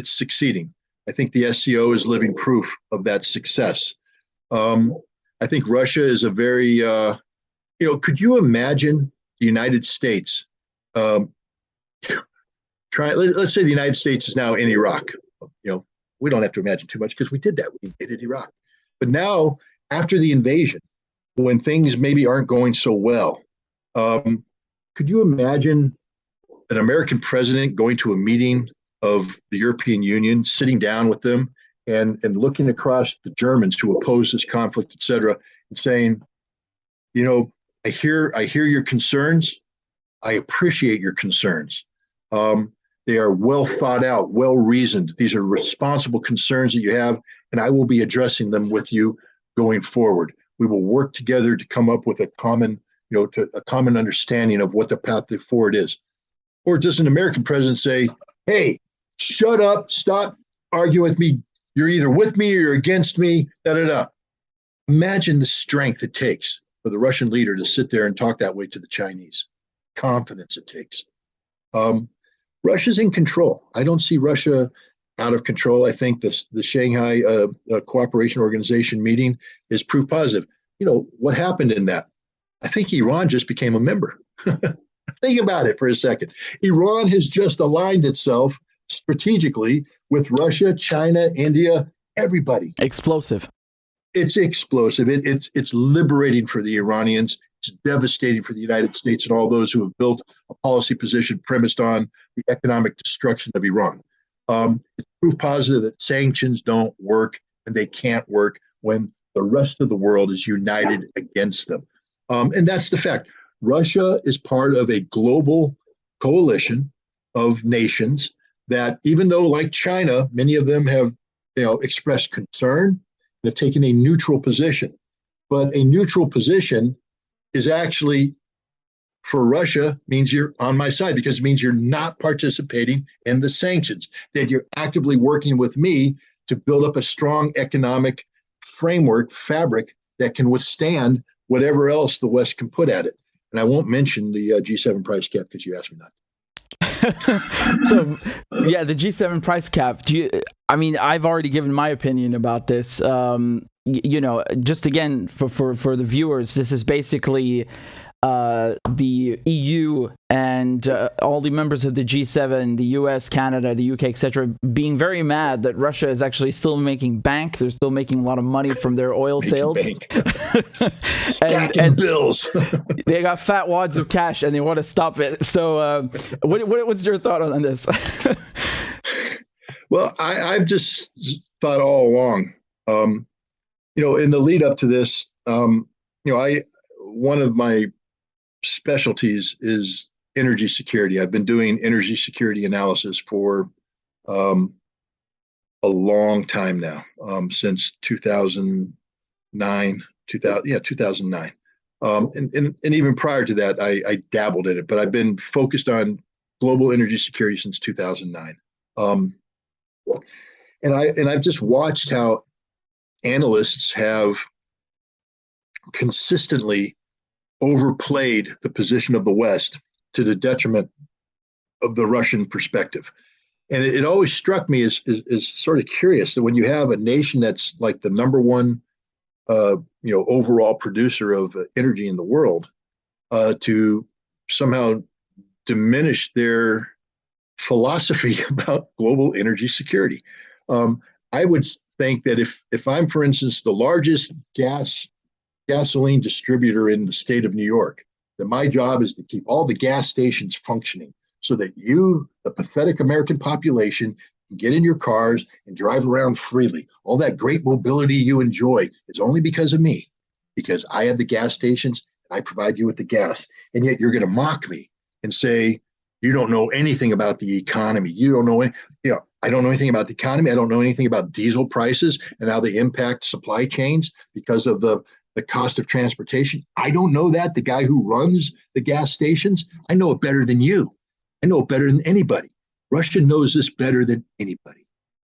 succeeding. I think the SCO is living proof of that success. I think Russia is a very, could you imagine the United States let's say the United States is now in Iraq. We don't have to imagine too much because we did that. We invaded Iraq. But now, after the invasion, when things maybe aren't going so well, could you imagine an American president going to a meeting of the European Union, sitting down with them and looking across the Germans who oppose this conflict, et cetera, and saying, I hear your concerns. I appreciate your concerns. They are well thought out, well reasoned. These are responsible concerns that you have, and I will be addressing them with you going forward. We will work together to come up with a common understanding of what the path forward is. Or does an American president say, hey, shut up, stop arguing with me. You're either with me or you're against me, da-da-da. Imagine the strength it takes for the Russian leader to sit there and talk that way to the Chinese. Confidence it takes. Russia's in control. I don't see Russia out of control. I think the Shanghai Cooperation Organization meeting is proof positive. What happened in that? I think Iran just became a member. Think about it for a second. Iran has just aligned itself strategically with Russia, China, India, everybody. Explosive. It's explosive. It's liberating for the Iranians. It's devastating for the United States and all those who have built a policy position premised on the economic destruction of Iran. It's proof positive that sanctions don't work, and they can't work when the rest of the world is united against them. And that's the fact. Russia is part of a global coalition of nations that, even though, like China, many of them have expressed concern and have taken a neutral position. But a neutral position is actually, for Russia, means you're on my side, because it means you're not participating in the sanctions, that you're actively working with me to build up a strong economic framework, fabric that can withstand whatever else the West can put at it. And I won't mention the G7 price cap because you asked me not to. So, yeah, the G7 price cap. I've already given my opinion about this. Just again, for the viewers, this is basically the EU and all the members of the G7, the US, Canada, the UK, etc., being very mad that Russia is actually still making bank. They're still making a lot of money from their oil sales. and bills. They got fat wads of cash and they want to stop it. So what's your thought on this? Well, I've just thought all along, in the lead up to this, one of my specialties is energy security. I've been doing energy security analysis for a long time now, since 2009. 2009. And even prior to that, I dabbled in it, but I've been focused on global energy security since 2009. And I've just watched how analysts have consistently overplayed the position of the West to the detriment of the Russian perspective. And it always struck me as sort of curious that when you have a nation that's like the number one, overall producer of energy in the world, to somehow diminish their philosophy about global energy security. I would think that if I'm, for instance, the largest gasoline distributor in the state of New York, that my job is to keep all the gas stations functioning so that you, the pathetic American population, can get in your cars and drive around freely. All that great mobility you enjoy is only because of me, because I have the gas stations and I provide you with the gas. And yet you're going to mock me and say, you don't know anything about the economy. You don't know I don't know anything about the economy. I don't know anything about diesel prices and how they impact supply chains because of the cost of transportation. I don't know that. The guy who runs the gas stations, I know it better than you. I know it better than anybody. Russia knows this better than anybody.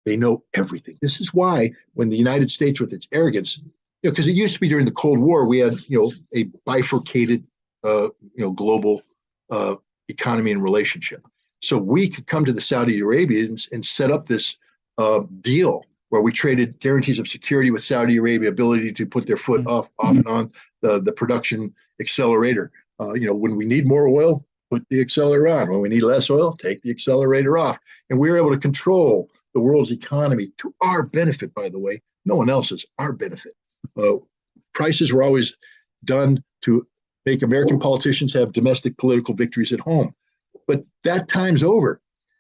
They know everything. This is why when the United States, with its arrogance, because it used to be during the Cold War, we had, a bifurcated, global economy and relationship. So we could come to the Saudi Arabians and set up this deal where we traded guarantees of security with Saudi Arabia, ability to put their foot off and on the production accelerator. When we need more oil, put the accelerator on. When we need less oil, take the accelerator off. And we were able to control the world's economy to our benefit, by the way, no one else's, our benefit. Prices were always done to make American politicians have domestic political victories at home. But that time's over.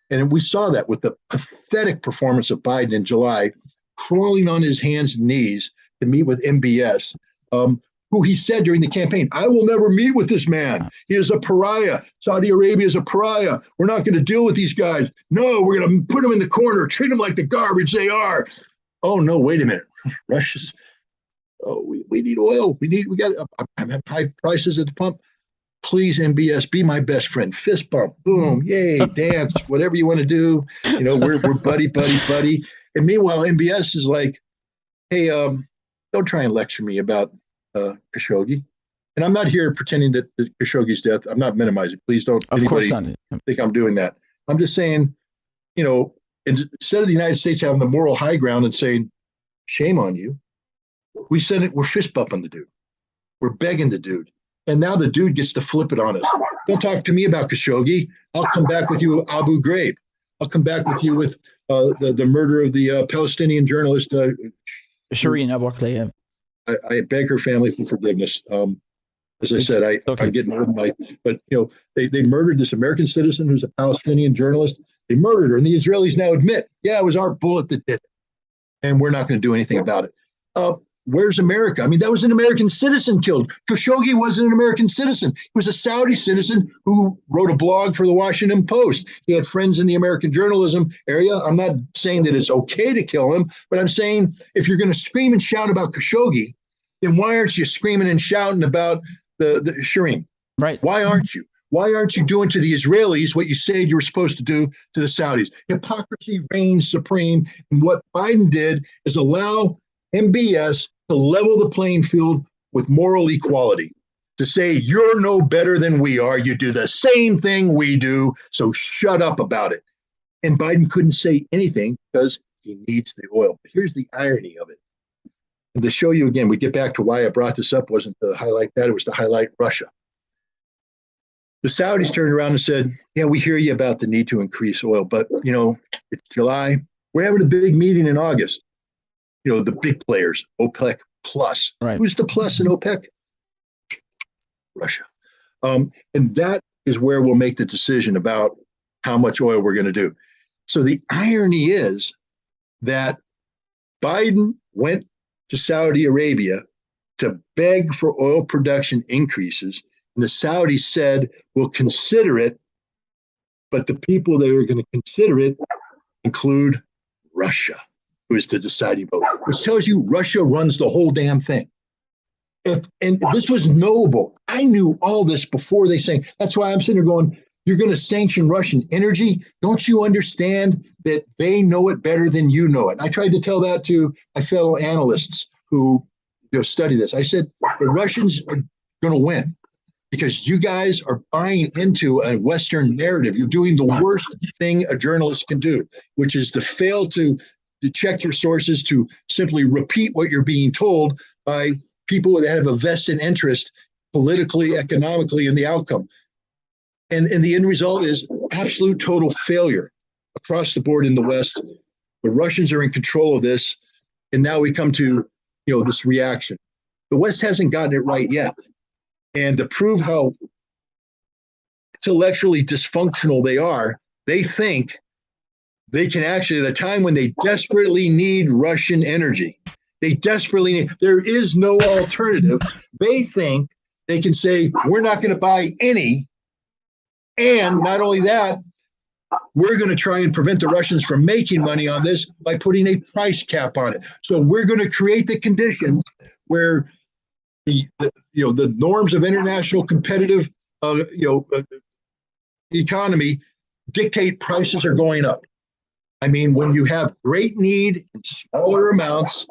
And we saw that with the pathetic performance of Biden in July, crawling on his hands and knees to meet with MBS, who he said during the campaign, I will never meet with this man. He is a pariah. Saudi Arabia is a pariah. We're not going to deal with these guys. No, we're going to put them in the corner, treat them like the garbage they are. Oh, no, wait a minute. Russia's, we need oil. I'm having high prices at the pump. Please, MBS, be my best friend. Fist bump, boom, yay, dance, whatever you want to do. We're buddy. And meanwhile, MBS is like, hey, don't try and lecture me about Khashoggi. And I'm not here pretending that Khashoggi's death, I'm not minimizing. Please don't anybody think I'm doing that. I'm just saying, instead of the United States having the moral high ground and saying, shame on you, we said it, we're fist bumping the dude. We're begging the dude. And now the dude gets to flip it on us. Don't talk to me about Khashoggi. I'll come back with you with Abu Ghraib. I'll come back with you with the murder of the Palestinian journalist. Shireen Abu Akleh. I beg her family for forgiveness. As I said, I'm getting old. But they murdered this American citizen who's a Palestinian journalist. They murdered her, and the Israelis now admit, yeah, it was our bullet that did it, and we're not going to do anything about it. Where's America? I mean, that was an American citizen killed. Khashoggi wasn't an American citizen. He was a Saudi citizen who wrote a blog for the Washington Post. He had friends in the American journalism area. I'm not saying that it's okay to kill him, but I'm saying if you're going to scream and shout about Khashoggi, then why aren't you screaming and shouting about the Shireen? Right. Why aren't you? Why aren't you doing to the Israelis what you said you were supposed to do to the Saudis? Hypocrisy reigns supreme. And what Biden did is allow MBS to level the playing field with moral equality, to say you're no better than we are. You do the same thing we do, so shut up about it. And Biden couldn't say anything because he needs the oil. But here's the irony of it. And to show you again, we get back to why I brought this up wasn't to highlight that, it was to highlight Russia. The Saudis turned around and said, yeah, we hear you about the need to increase oil, but, it's July. We're having a big meeting in August. The big players, OPEC plus. Right. Who's the plus in OPEC? Russia. And that is where we'll make the decision about how much oil we're going to do. So the irony is that Biden went to Saudi Arabia to beg for oil production increases, and the Saudis said, we'll consider it, but the people that are going to consider it include Russia, who is the deciding vote, which tells you Russia runs the whole damn thing. And this was knowable. I knew all this before they sang. That's why I'm sitting there going, you're going to sanction Russian energy? Don't you understand that they know it better than you know it? I tried to tell that to my fellow analysts who study this. I said, the Russians are going to win because you guys are buying into a Western narrative. You're doing the worst thing a journalist can do, which is to fail to check your sources, to simply repeat what you're being told by people that have a vested interest politically, economically in the outcome. And the end result is absolute total failure across the board in the West. The Russians are in control of this. And now we come to, this reaction. The West hasn't gotten it right yet. And to prove how intellectually dysfunctional they are, they think they can actually, at a time when they desperately need Russian energy, there is no alternative. They think they can say, we're not going to buy any. And not only that, we're going to try and prevent the Russians from making money on this by putting a price cap on it. So we're going to create the conditions where the norms of international competitive economy dictate prices are going up. I mean, when you have great need in smaller amounts,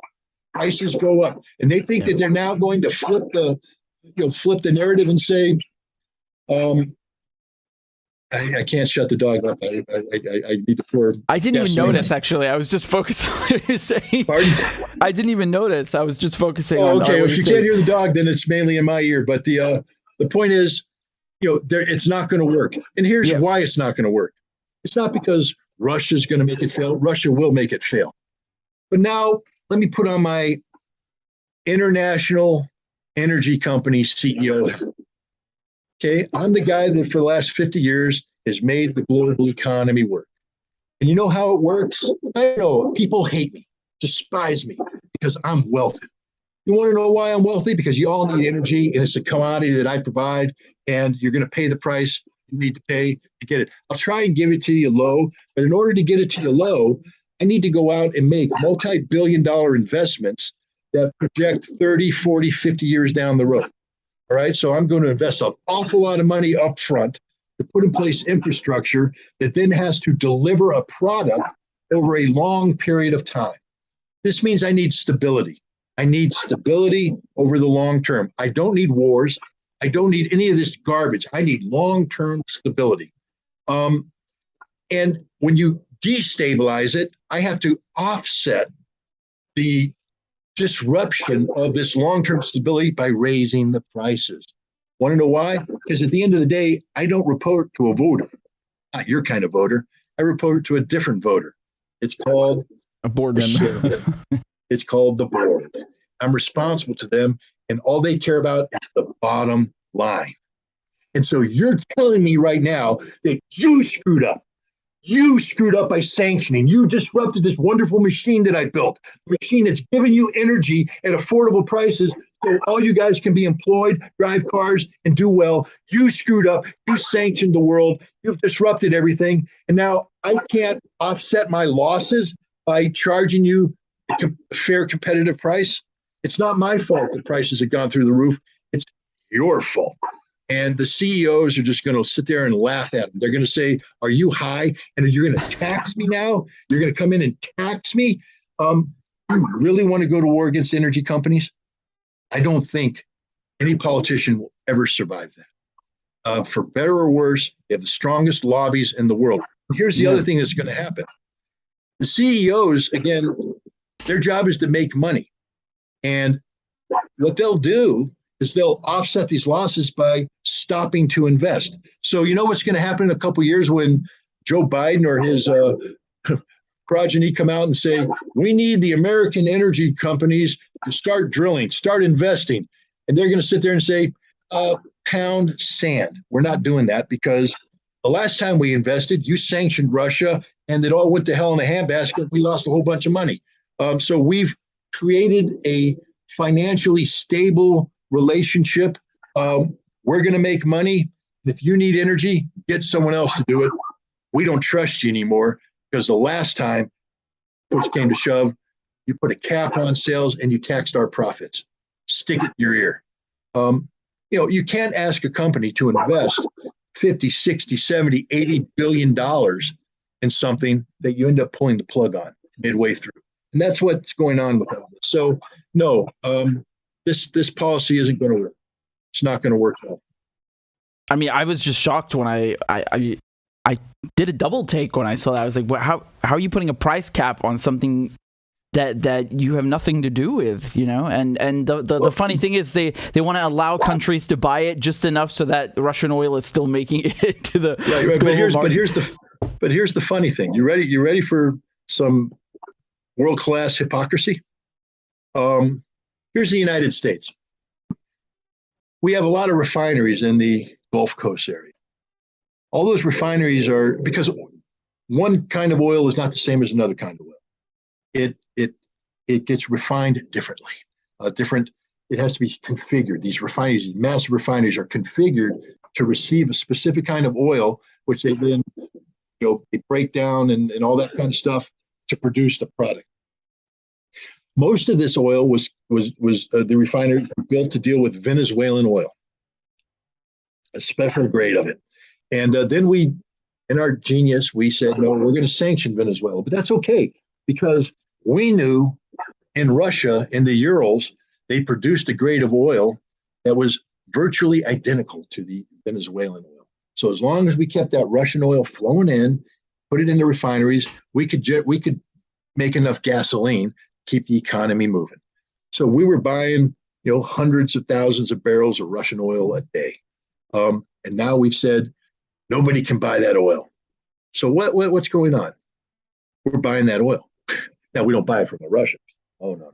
prices go up. And they think that they're now going to flip the narrative and say, I can't shut the dog up. I need to pour. I didn't even notice, actually. I was just focusing on what you're saying. Pardon? I didn't even notice. I was just focusing on okay. what Well, if you can't hear the dog, then it's mainly in my ear. But the point is, it's not going to work. And here's why it's not going to work. It's not because Russia's going to make it fail. Russia will make it fail. But now let me put on my international energy company CEO. Okay, I'm the guy that for the last 50 years has made the global economy work. And you know how it works? I know people hate me, despise me, because I'm wealthy. You want to know why I'm wealthy? Because you all need energy, and it's a commodity that I provide, and you're going to pay the price you need to pay to get it. I'll try and give it to you low, but in order to get it to you low, I need to go out and make multi-billion-dollar investments that project 30, 40, 50 years down the road. All right, so I'm going to invest an awful lot of money up front to put in place infrastructure that then has to deliver a product over a long period of time. This means I need stability. I need stability over the long term. I don't need wars. I don't need any of this garbage. I need long-term stability. And when you destabilize it, I have to offset the disruption of this long-term stability by raising the prices. Want to know why? Because at the end of the day, I don't report to a voter, not your kind of voter. I report to a different voter. It's called a board member. It's called the board. I'm responsible to them, and all they care about is the bottom line. And so you're telling me right now that you screwed up. You screwed up by sanctioning. You disrupted this wonderful machine that I built, a machine that's giving you energy at affordable prices so all you guys can be employed, drive cars, and do well. You screwed up. You sanctioned the world. You've disrupted everything. And now I can't offset my losses by charging you a fair competitive price. It's not my fault the prices have gone through the roof. It's your fault. And the CEOs are just going to sit there and laugh at them. They're going to say, are you high? And you're going to tax me now? You're going to come in and tax me? You really want to go to war against energy companies? I don't think any politician will ever survive that. For better or worse, they have the strongest lobbies in the world. Here's the other thing that's going to happen. The CEOs, again, their job is to make money. And what they'll do is they'll offset these losses by stopping to invest. So you know what's going to happen in a couple of years when Joe Biden or his progeny come out and say, we need the American energy companies to start drilling, start investing. And they're going to sit there and say, pound sand. We're not doing that because the last time we invested, you sanctioned Russia and it all went to hell in a handbasket. We lost a whole bunch of money. So we've created a financially stable relationship. We're going to make money. If you need energy, get someone else to do it. We don't trust you anymore because the last time push came to shove, you put a cap on sales and you taxed our profits. Stick it in your ear. You can't ask a company to invest 50, 60, 70, 80 billion dollars in something that you end up pulling the plug on midway through. And that's what's going on with all this. So no, this policy isn't going to work. It's not going to work well. I mean, I was just shocked when I did a double take when I saw that. I was like, well, how are you putting a price cap on something that you have nothing to do with, And the funny thing is they want to allow countries to buy it just enough so that Russian oil is still making it to the right. But here's the funny thing. You ready for some world-class hypocrisy? Here's the United States. We have a lot of refineries in the Gulf Coast area. All those refineries are, because one kind of oil is not the same as another kind of oil. It gets refined differently. It has to be configured. These refineries, these massive refineries, are configured to receive a specific kind of oil, which they then they break down and all that kind of stuff to produce the product. Most of this oil was the refineries were built to deal with Venezuelan oil, a special grade of it. And then we, in our genius, we said, no, we're going to sanction Venezuela. But that's okay, because we knew in Russia, in the Urals, they produced a grade of oil that was virtually identical to the Venezuelan oil. So as long as we kept that Russian oil flowing in, put it in the refineries, we could make enough gasoline, keep the economy moving. So we were buying, hundreds of thousands of barrels of Russian oil a day. And now we've said, nobody can buy that oil. So what's going on? We're buying that oil. Now, we don't buy it from the Russians. Oh, no.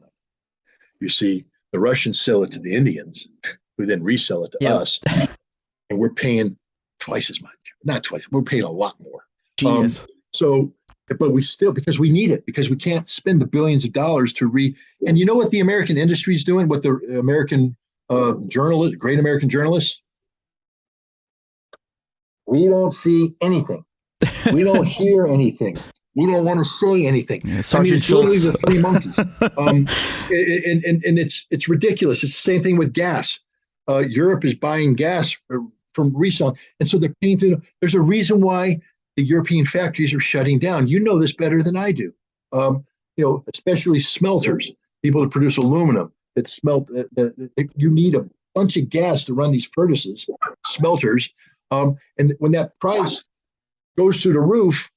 You see, the Russians sell it to the Indians, who then resell it to us. And we're paying twice as much. Not twice. We're paying a lot more. But we still, because we need it, because we can't spend the billions of dollars and you know what the American industry is doing, what the American great American journalists? We don't see anything. We don't hear anything. We don't want to say anything. Yeah, it's literally the three monkeys. And it's ridiculous. It's the same thing with gas. Europe is buying gas from reselling. And so they're paying through. There's a reason why the European factories are shutting down. You know this better than I do. Especially smelters, people that produce aluminum that smelt. You need a bunch of gas to run these furnaces, smelters. And when that price goes through the roof,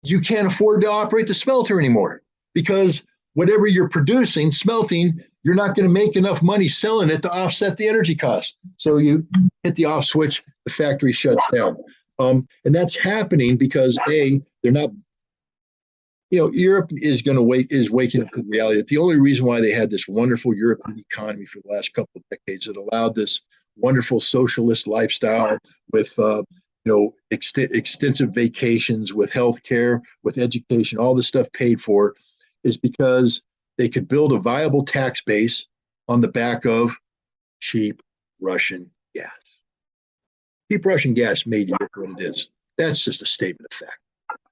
you can't afford to operate the smelter anymore, because whatever you're producing, smelting, you're not going to make enough money selling it to offset the energy cost. So you hit the off switch, the factory shuts down. And that's happening because they're not, Europe is waking up to the reality that the only reason why they had this wonderful European economy for the last couple of decades that allowed this wonderful socialist lifestyle with extensive vacations, with healthcare, with education, all this stuff paid for, is because they could build a viable tax base on the back of cheap Russian gas. Cheap Russian gas made Europe what it is. That's just a statement of fact.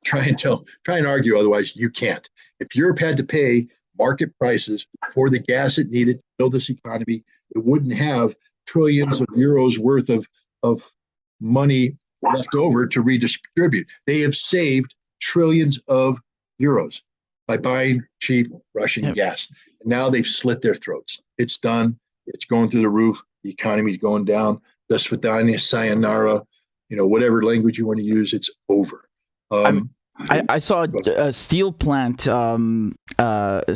Try and argue otherwise, you can't. If Europe had to pay market prices for the gas it needed to build this economy, it wouldn't have trillions of euros worth of money left over to redistribute. They have saved trillions of euros by buying cheap Russian gas. And now they've slit their throats. It's done. It's going through the roof. The economy's going down. Dasvidanya, sayonara, whatever language you want to use, it's over. I saw a steel plant.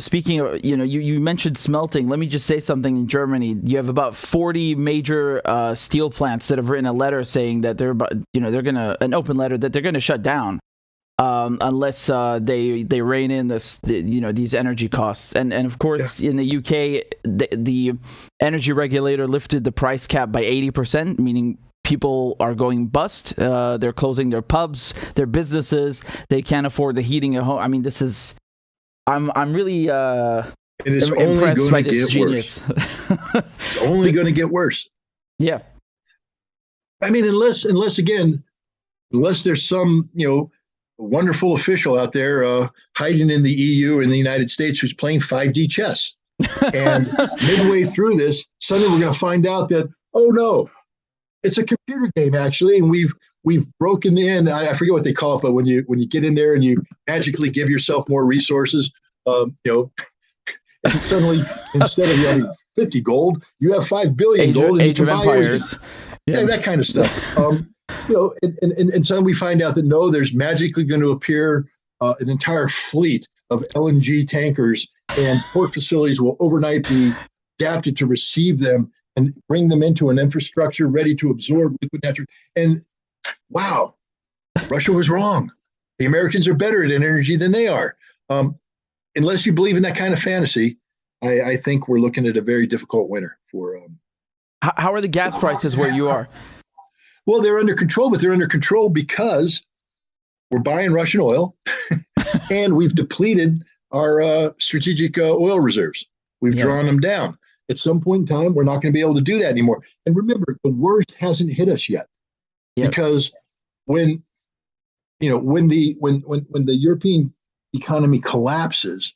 Speaking of, you mentioned smelting. Let me just say something. In Germany, you have about 40 major steel plants that have written a letter saying that they're about, an open letter that they're gonna shut down unless they rein in these energy costs. And of course, in the UK, the energy regulator lifted the price cap by 80%, meaning people are going bust. They're closing their pubs, their businesses. They can't afford the heating at home. I mean, this is. I'm really impressed by this genius. It's only going to get worse. Yeah. I mean, unless there's some wonderful official out there hiding in the EU and the United States who's playing 5D chess, and midway through this, suddenly we're going to find out that, oh no, it's a computer game actually, and we've broken in. I forget what they call it, but when you get in there and you magically give yourself more resources, and suddenly instead of having 50 gold, you have 5 billion gold. And Age of Empires, yeah, that kind of stuff. And suddenly we find out that no, there's magically going to appear an entire fleet of LNG tankers, and port facilities will overnight be adapted to receive them and bring them into an infrastructure ready to absorb liquid natural. And wow, Russia was wrong. The Americans are better at energy than they are. Unless you believe in that kind of fantasy, I think we're looking at a very difficult winter for. How are the gas prices where you are? Well, they're under control, but they're under control because we're buying Russian oil and we've depleted our strategic oil reserves. We've drawn them down. At some point in time, we're not going to be able to do that anymore. And remember, the worst hasn't hit us yet, because when the European economy collapses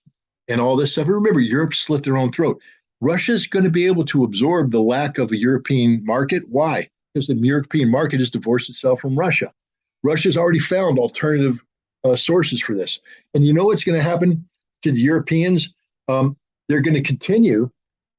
and all this stuff, remember, Europe slit their own throat. Russia's going to be able to absorb the lack of a European market. Why? Because the European market has divorced itself from Russia. Russia's already found alternative sources for this. And you know what's going to happen to the Europeans? They're going to continue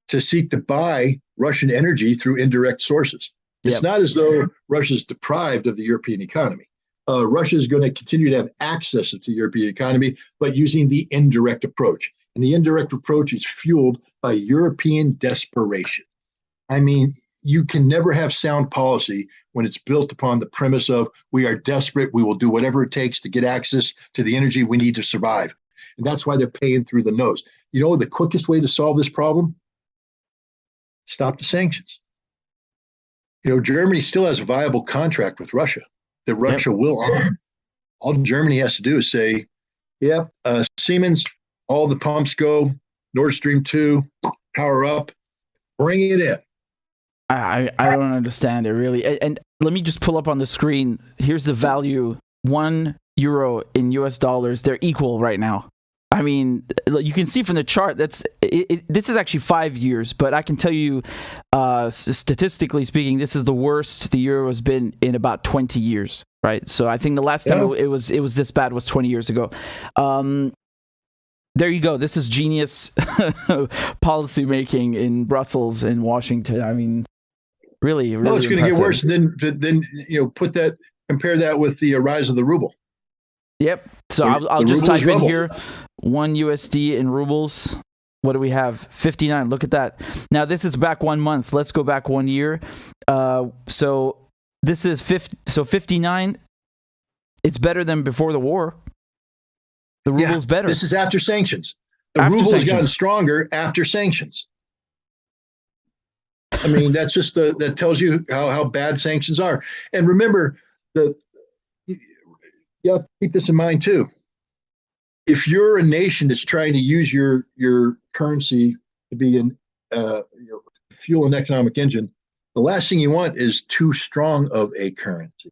to seek to buy Russian energy through indirect sources. It's not as though Russia's deprived of the European economy. Russia is going to continue to have access to the European economy, but using the indirect approach. And the indirect approach is fueled by European desperation. I mean, you can never have sound policy when it's built upon the premise of we are desperate, we will do whatever it takes to get access to the energy we need to survive. And that's why they're paying through the nose. You know, the quickest way to solve this problem? Stop the sanctions. Germany still has a viable contract with Russia that Russia will honor. All Germany has to do is say, Siemens, all the pumps go, Nord Stream 2, power up, bring it in. I don't understand it really. And let me just pull up on the screen. Here's the value: €1 in US dollars. They're equal right now. I mean, you can see from the chart this is actually 5 years, but I can tell you, statistically speaking, this is the worst the euro has been in about 20 years, right? So I think the last time it was this bad was 20 years ago. There you go. This is genius policy making in Brussels and Washington. I mean, really it's going to get worse. Then compare that with the rise of the ruble. Yep. So I'll just type in here, $1 in rubles. What do we have? 59. Look at that. Now this is back 1 month. Let's go back 1 year. So this is 59. It's better than before the war. The ruble's better. This is after sanctions. The ruble has gotten stronger after sanctions. I mean, that's just that tells you how bad sanctions are. And remember, you have to keep this in mind too. If you're a nation that's trying to use your currency to be your fuel and economic engine, the last thing you want is too strong of a currency.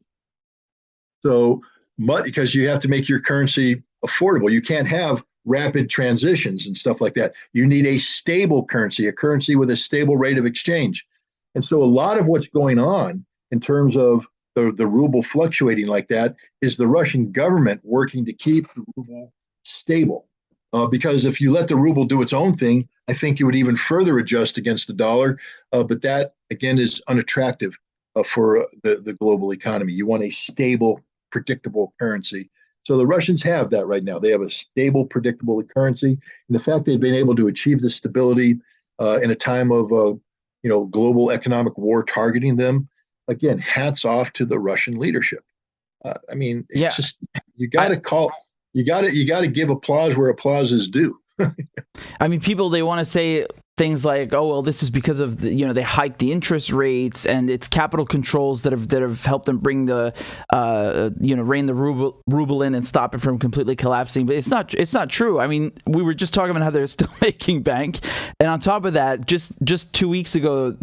So, because you have to make your currency affordable, you can't have rapid transitions and stuff like that. You need a stable currency, a currency with a stable rate of exchange. And so a lot of what's going on in terms of the ruble fluctuating like that is the Russian government working to keep the ruble stable. Because if you let the ruble do its own thing, I think you would even further adjust against the dollar. But that, again, is unattractive for the global economy. You want a stable, predictable currency So the Russians have that right now. They have a stable, predictable currency. And the fact they've been able to achieve this stability in a time of global economic war targeting them, again, hats off to the Russian leadership. It's just you got to give applause where applause is due. I mean, people, they want to say things like, "Oh, well, this is because of they hiked the interest rates and it's capital controls that have helped them bring the rein the ruble in and stop it from completely collapsing." But it's not true. I mean, we were just talking about how they're still making bank, and on top of that, just 2 weeks ago,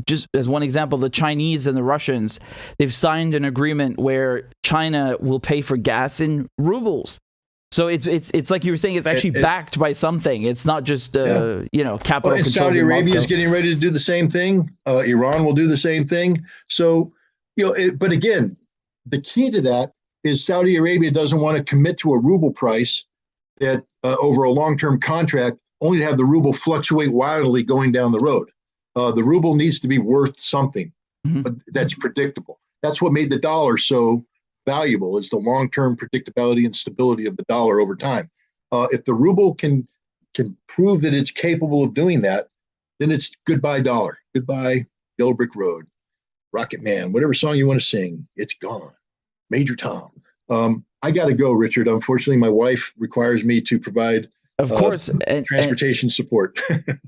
just as one example, the Chinese and the Russians, they've signed an agreement where China will pay for gas in rubles. So it's like you were saying, it's actually backed by something. It's not just capital controls. Saudi Arabia is getting ready to do the same thing. Iran will do the same thing. So but again, the key to that is Saudi Arabia doesn't want to commit to a ruble price that over a long-term contract, only to have the ruble fluctuate wildly going down the road. The ruble needs to be worth something, but that's predictable. That's what made the dollar so valuable, is the long-term predictability and stability of the dollar over time. If the ruble can prove that it's capable of doing that, then it's goodbye dollar, goodbye Yellow Brick Road, Rocket Man, whatever song you want to sing, it's gone. Major Tom. I got to go, Richard. Unfortunately, my wife requires me to provide of course transportation support.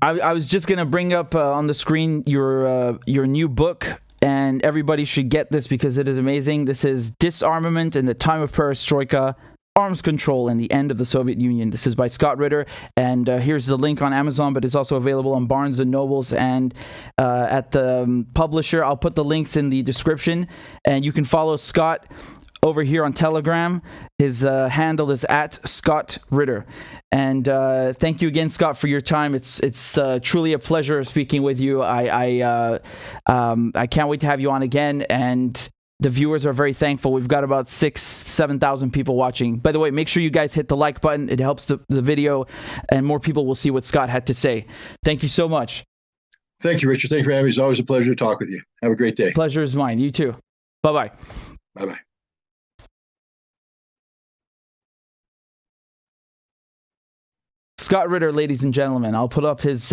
I was just going to bring up on the screen your new book. And everybody should get this because it is amazing. This is Disarmament in the Time of Perestroika, Arms Control and the End of the Soviet Union. This is by Scott Ritter. And here's the link on Amazon, but it's also available on Barnes & Nobles and at the publisher. I'll put the links in the description. And you can follow Scott over here on Telegram. His handle is @ScottRitter. And thank you again, Scott, for your time. It's truly a pleasure speaking with you. I can't wait to have you on again. And the viewers are very thankful. We've got about 7,000 people watching. By the way, make sure you guys hit the like button. It helps the video, and more people will see what Scott had to say. Thank you so much. Thank you, Richard. Thank you for having me. It's always a pleasure to talk with you. Have a great day. Pleasure is mine. You too. Bye-bye. Bye-bye. Scott Ritter, ladies and gentlemen. I'll put up his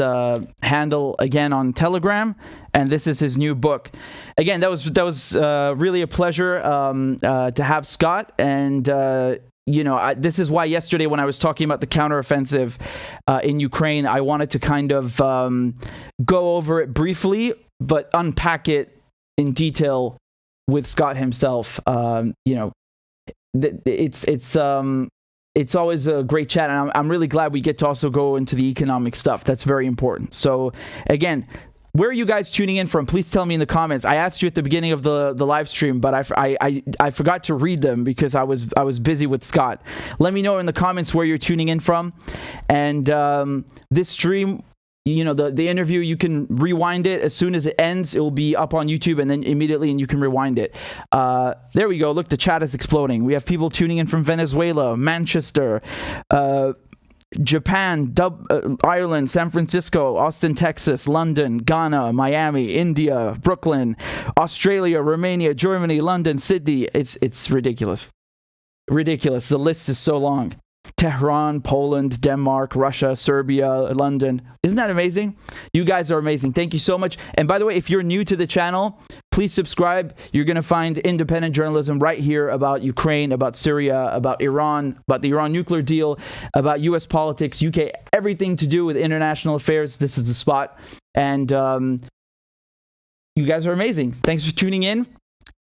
handle again on Telegram, and this is his new book. Again, that was really a pleasure to have Scott, and this is why yesterday when I was talking about the counteroffensive in Ukraine, I wanted to kind of go over it briefly, but unpack it in detail with Scott himself. It's always a great chat, and I'm really glad we get to also go into the economic stuff. That's very important. So, again, where are you guys tuning in from? Please tell me in the comments. I asked you at the beginning of the live stream, but I forgot to read them because I was busy with Scott. Let me know in the comments where you're tuning in from. And this stream, the interview, you can rewind it as soon as it ends. It will be up on YouTube, and then immediately, and you can rewind it. There we go. Look, the chat is exploding. We have people tuning in from Venezuela, Manchester, Japan, Ireland, San Francisco, Austin, Texas, London, Ghana, Miami, India, Brooklyn, Australia, Romania, Germany, London, Sydney. It's ridiculous. Ridiculous. The list is so long. Tehran, Poland, Denmark, Russia, Serbia, London. Isn't that amazing? You guys are amazing. Thank you so much. And by the way, if you're new to the channel, please subscribe. You're going to find independent journalism right here about Ukraine, about Syria, about Iran, about the Iran nuclear deal, about U.S. politics, UK, everything to do with international affairs. This is the spot. And you guys are amazing. Thanks for tuning in.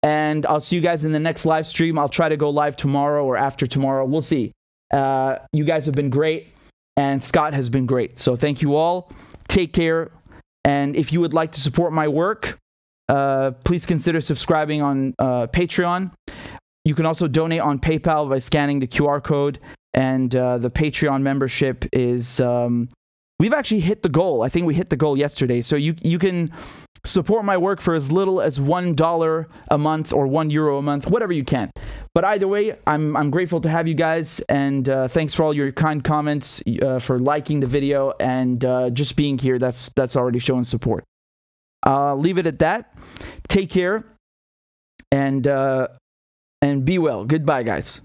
And I'll see you guys in the next live stream. I'll try to go live tomorrow or after tomorrow. We'll see. You guys have been great, and Scott has been great. So thank you all. Take care. And if you would like to support my work, please consider subscribing on Patreon. You can also donate on PayPal by scanning the QR code. And the Patreon membership is... we've actually hit the goal. I think we hit the goal yesterday. So you can support my work for as little as $1 a month or €1 a month, whatever you can. But either way, I'm grateful to have you guys, and thanks for all your kind comments, for liking the video, and just being here. That's already showing support. I'll leave it at that. Take care, and be well. Goodbye, guys.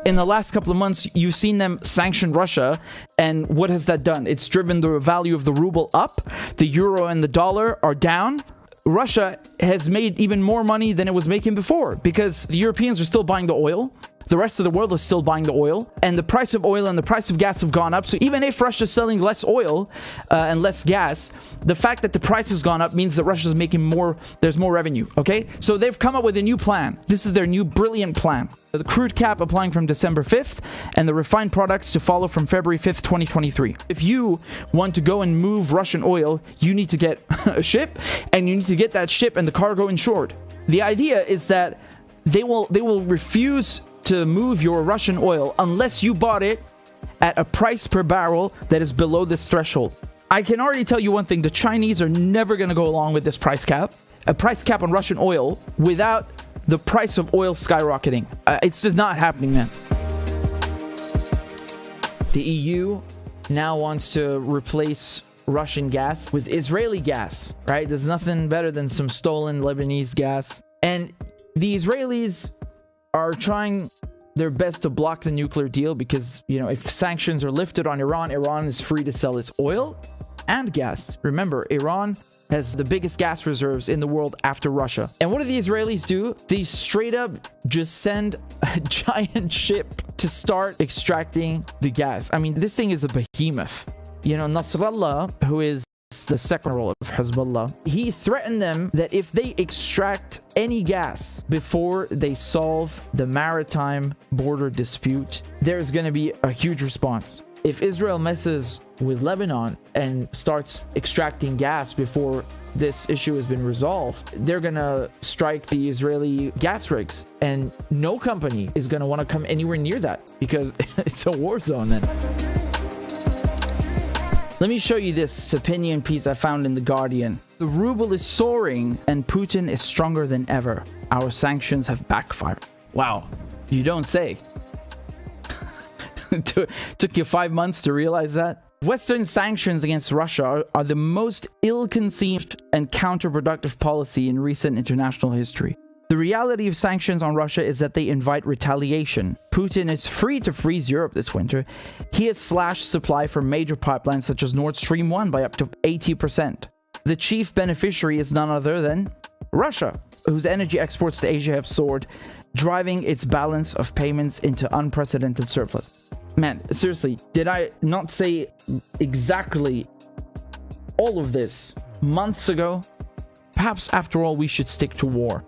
In the last couple of months, you've seen them sanction Russia, and what has that done? It's driven the value of the ruble up, the euro and the dollar are down. Russia has made even more money than it was making before because the Europeans are still buying the oil. The rest of the world is still buying the oil, and the price of oil and the price of gas have gone up. So even if Russia's selling less oil and less gas, the fact that the price has gone up means that Russia's making more, there's more revenue, okay? So they've come up with a new plan. This is their new brilliant plan. The crude cap applying from December 5th, and the refined products to follow from February 5th, 2023. If you want to go and move Russian oil, you need to get a ship, and you need to get that ship and the cargo insured. The idea is that they will refuse to move your Russian oil unless you bought it at a price per barrel that is below this threshold. I can already tell you one thing, the Chinese are never going to go along with this price cap. A price cap on Russian oil without the price of oil skyrocketing. It's just not happening, man. The EU now wants to replace Russian gas with Israeli gas, right? There's nothing better than some stolen Lebanese gas. And the Israelis are trying their best to block the nuclear deal because, you know, if sanctions are lifted on Iran, Iran is free to sell its oil and gas. Remember, Iran has the biggest gas reserves in the world after Russia. And what do the Israelis do? They straight up just send a giant ship to start extracting the gas. I mean, this thing is a behemoth. You know, Nasrallah, who is the second role of Hezbollah, he threatened them that if they extract any gas before they solve the maritime border dispute, there's going to be a huge response. If Israel messes with Lebanon and starts extracting gas before this issue has been resolved, they're going to strike the Israeli gas rigs, and no company is going to want to come anywhere near that because it's a war zone then. Let me show you this opinion piece I found in The Guardian. The ruble is soaring and Putin is stronger than ever. Our sanctions have backfired. Wow, you don't say. Took you 5 months to realize that? Western sanctions against Russia are the most ill-conceived and counterproductive policy in recent international history. The reality of sanctions on Russia is that they invite retaliation. Putin is free to freeze Europe this winter. He has slashed supply from major pipelines such as Nord Stream 1 by up to 80%. The chief beneficiary is none other than Russia, whose energy exports to Asia have soared, driving its balance of payments into unprecedented surplus. Man, seriously, did I not say exactly all of this months ago? Perhaps after all, we should stick to war.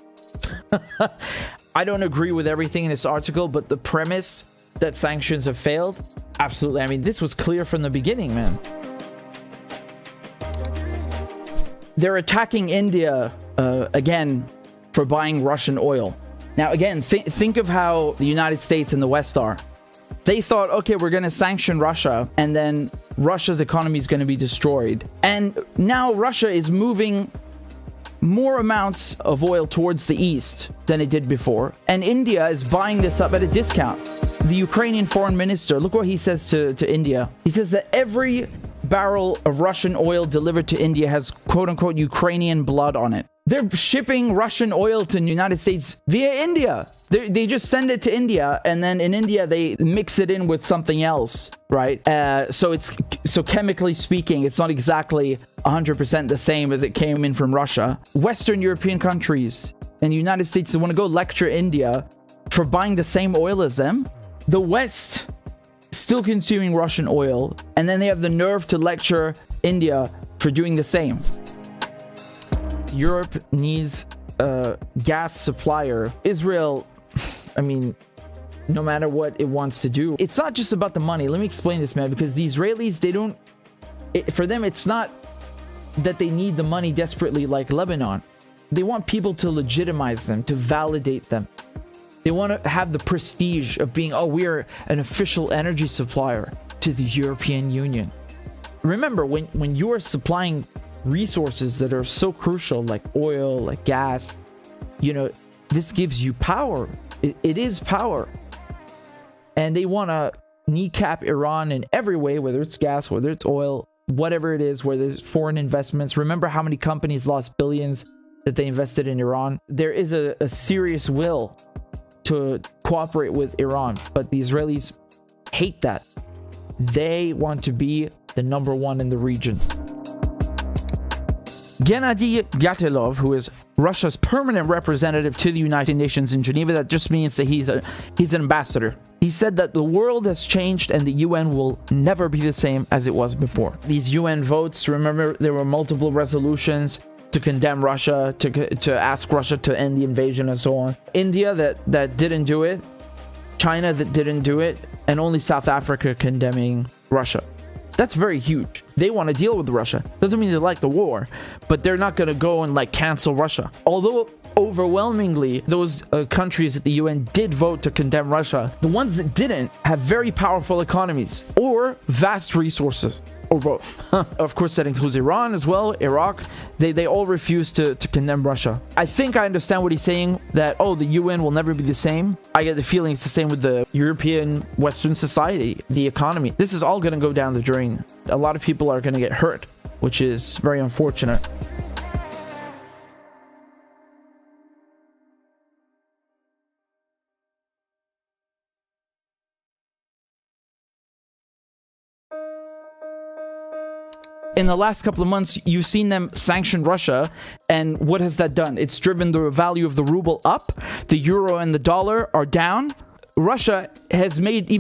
I don't agree with everything in this article, but the premise that sanctions have failed, absolutely. I mean, this was clear from the beginning, man. They're attacking India again for buying Russian oil. Now, again, think of how the United States and the West are. They thought, okay, we're going to sanction Russia, and then Russia's economy is going to be destroyed. And now Russia is moving more amounts of oil towards the east than it did before, and India is buying this up at a discount. The Ukrainian foreign minister, look what he says to India. He says that every barrel of Russian oil delivered to India has quote-unquote Ukrainian blood on it. They're shipping Russian oil to the United States via India. They just send it to India, and then in India they mix it in with something else, right? So chemically speaking, it's not exactly 100% the same as it came in from Russia. Western European countries and the United States want to go lecture India for buying the same oil as them. The West still consuming Russian oil, and then they have the nerve to lecture India for doing the same. Europe needs a gas supplier. Israel, I mean, no matter what it wants to do, it's not just about the money. Let me explain this, man, because the Israelis, for them, it's not that they need the money desperately like Lebanon. They want people to legitimize them, to validate them. They want to have the prestige of being, oh, we're an official energy supplier to the European Union. Remember, when you're supplying resources that are so crucial, like oil, like gas, you know, this gives you power. It is power. And they want to kneecap Iran in every way, whether it's gas, whether it's oil, whatever it is, where there's foreign investments. Remember how many companies lost billions that they invested in Iran? There is a serious will to cooperate with Iran, but the Israelis hate that. They want to be the number one in the region. Gennady Gatilov, who is Russia's permanent representative to the United Nations in Geneva, that just means that he's an ambassador. He said that the world has changed and the UN will never be the same as it was before. These UN votes, remember, there were multiple resolutions to condemn Russia, to ask Russia to end the invasion and so on. India that didn't do it, China that didn't do it, and only South Africa condemning Russia. That's very huge. They want to deal with Russia. Doesn't mean they like the war, but they're not going to go and like cancel Russia. Although overwhelmingly those countries at the UN did vote to condemn Russia, the ones that didn't have very powerful economies or vast resources, or both. Of course, that includes Iran as well, Iraq. They all refused to condemn Russia. I think I understand what he's saying, that, oh, the UN will never be the same. I get the feeling it's the same with the European Western society, the economy. This is all going to go down the drain. A lot of people are going to get hurt, which is very unfortunate. In the last couple of months, you've seen them sanction Russia, and what has that done? It's driven the value of the ruble up. The euro and the dollar are down. Russia has made even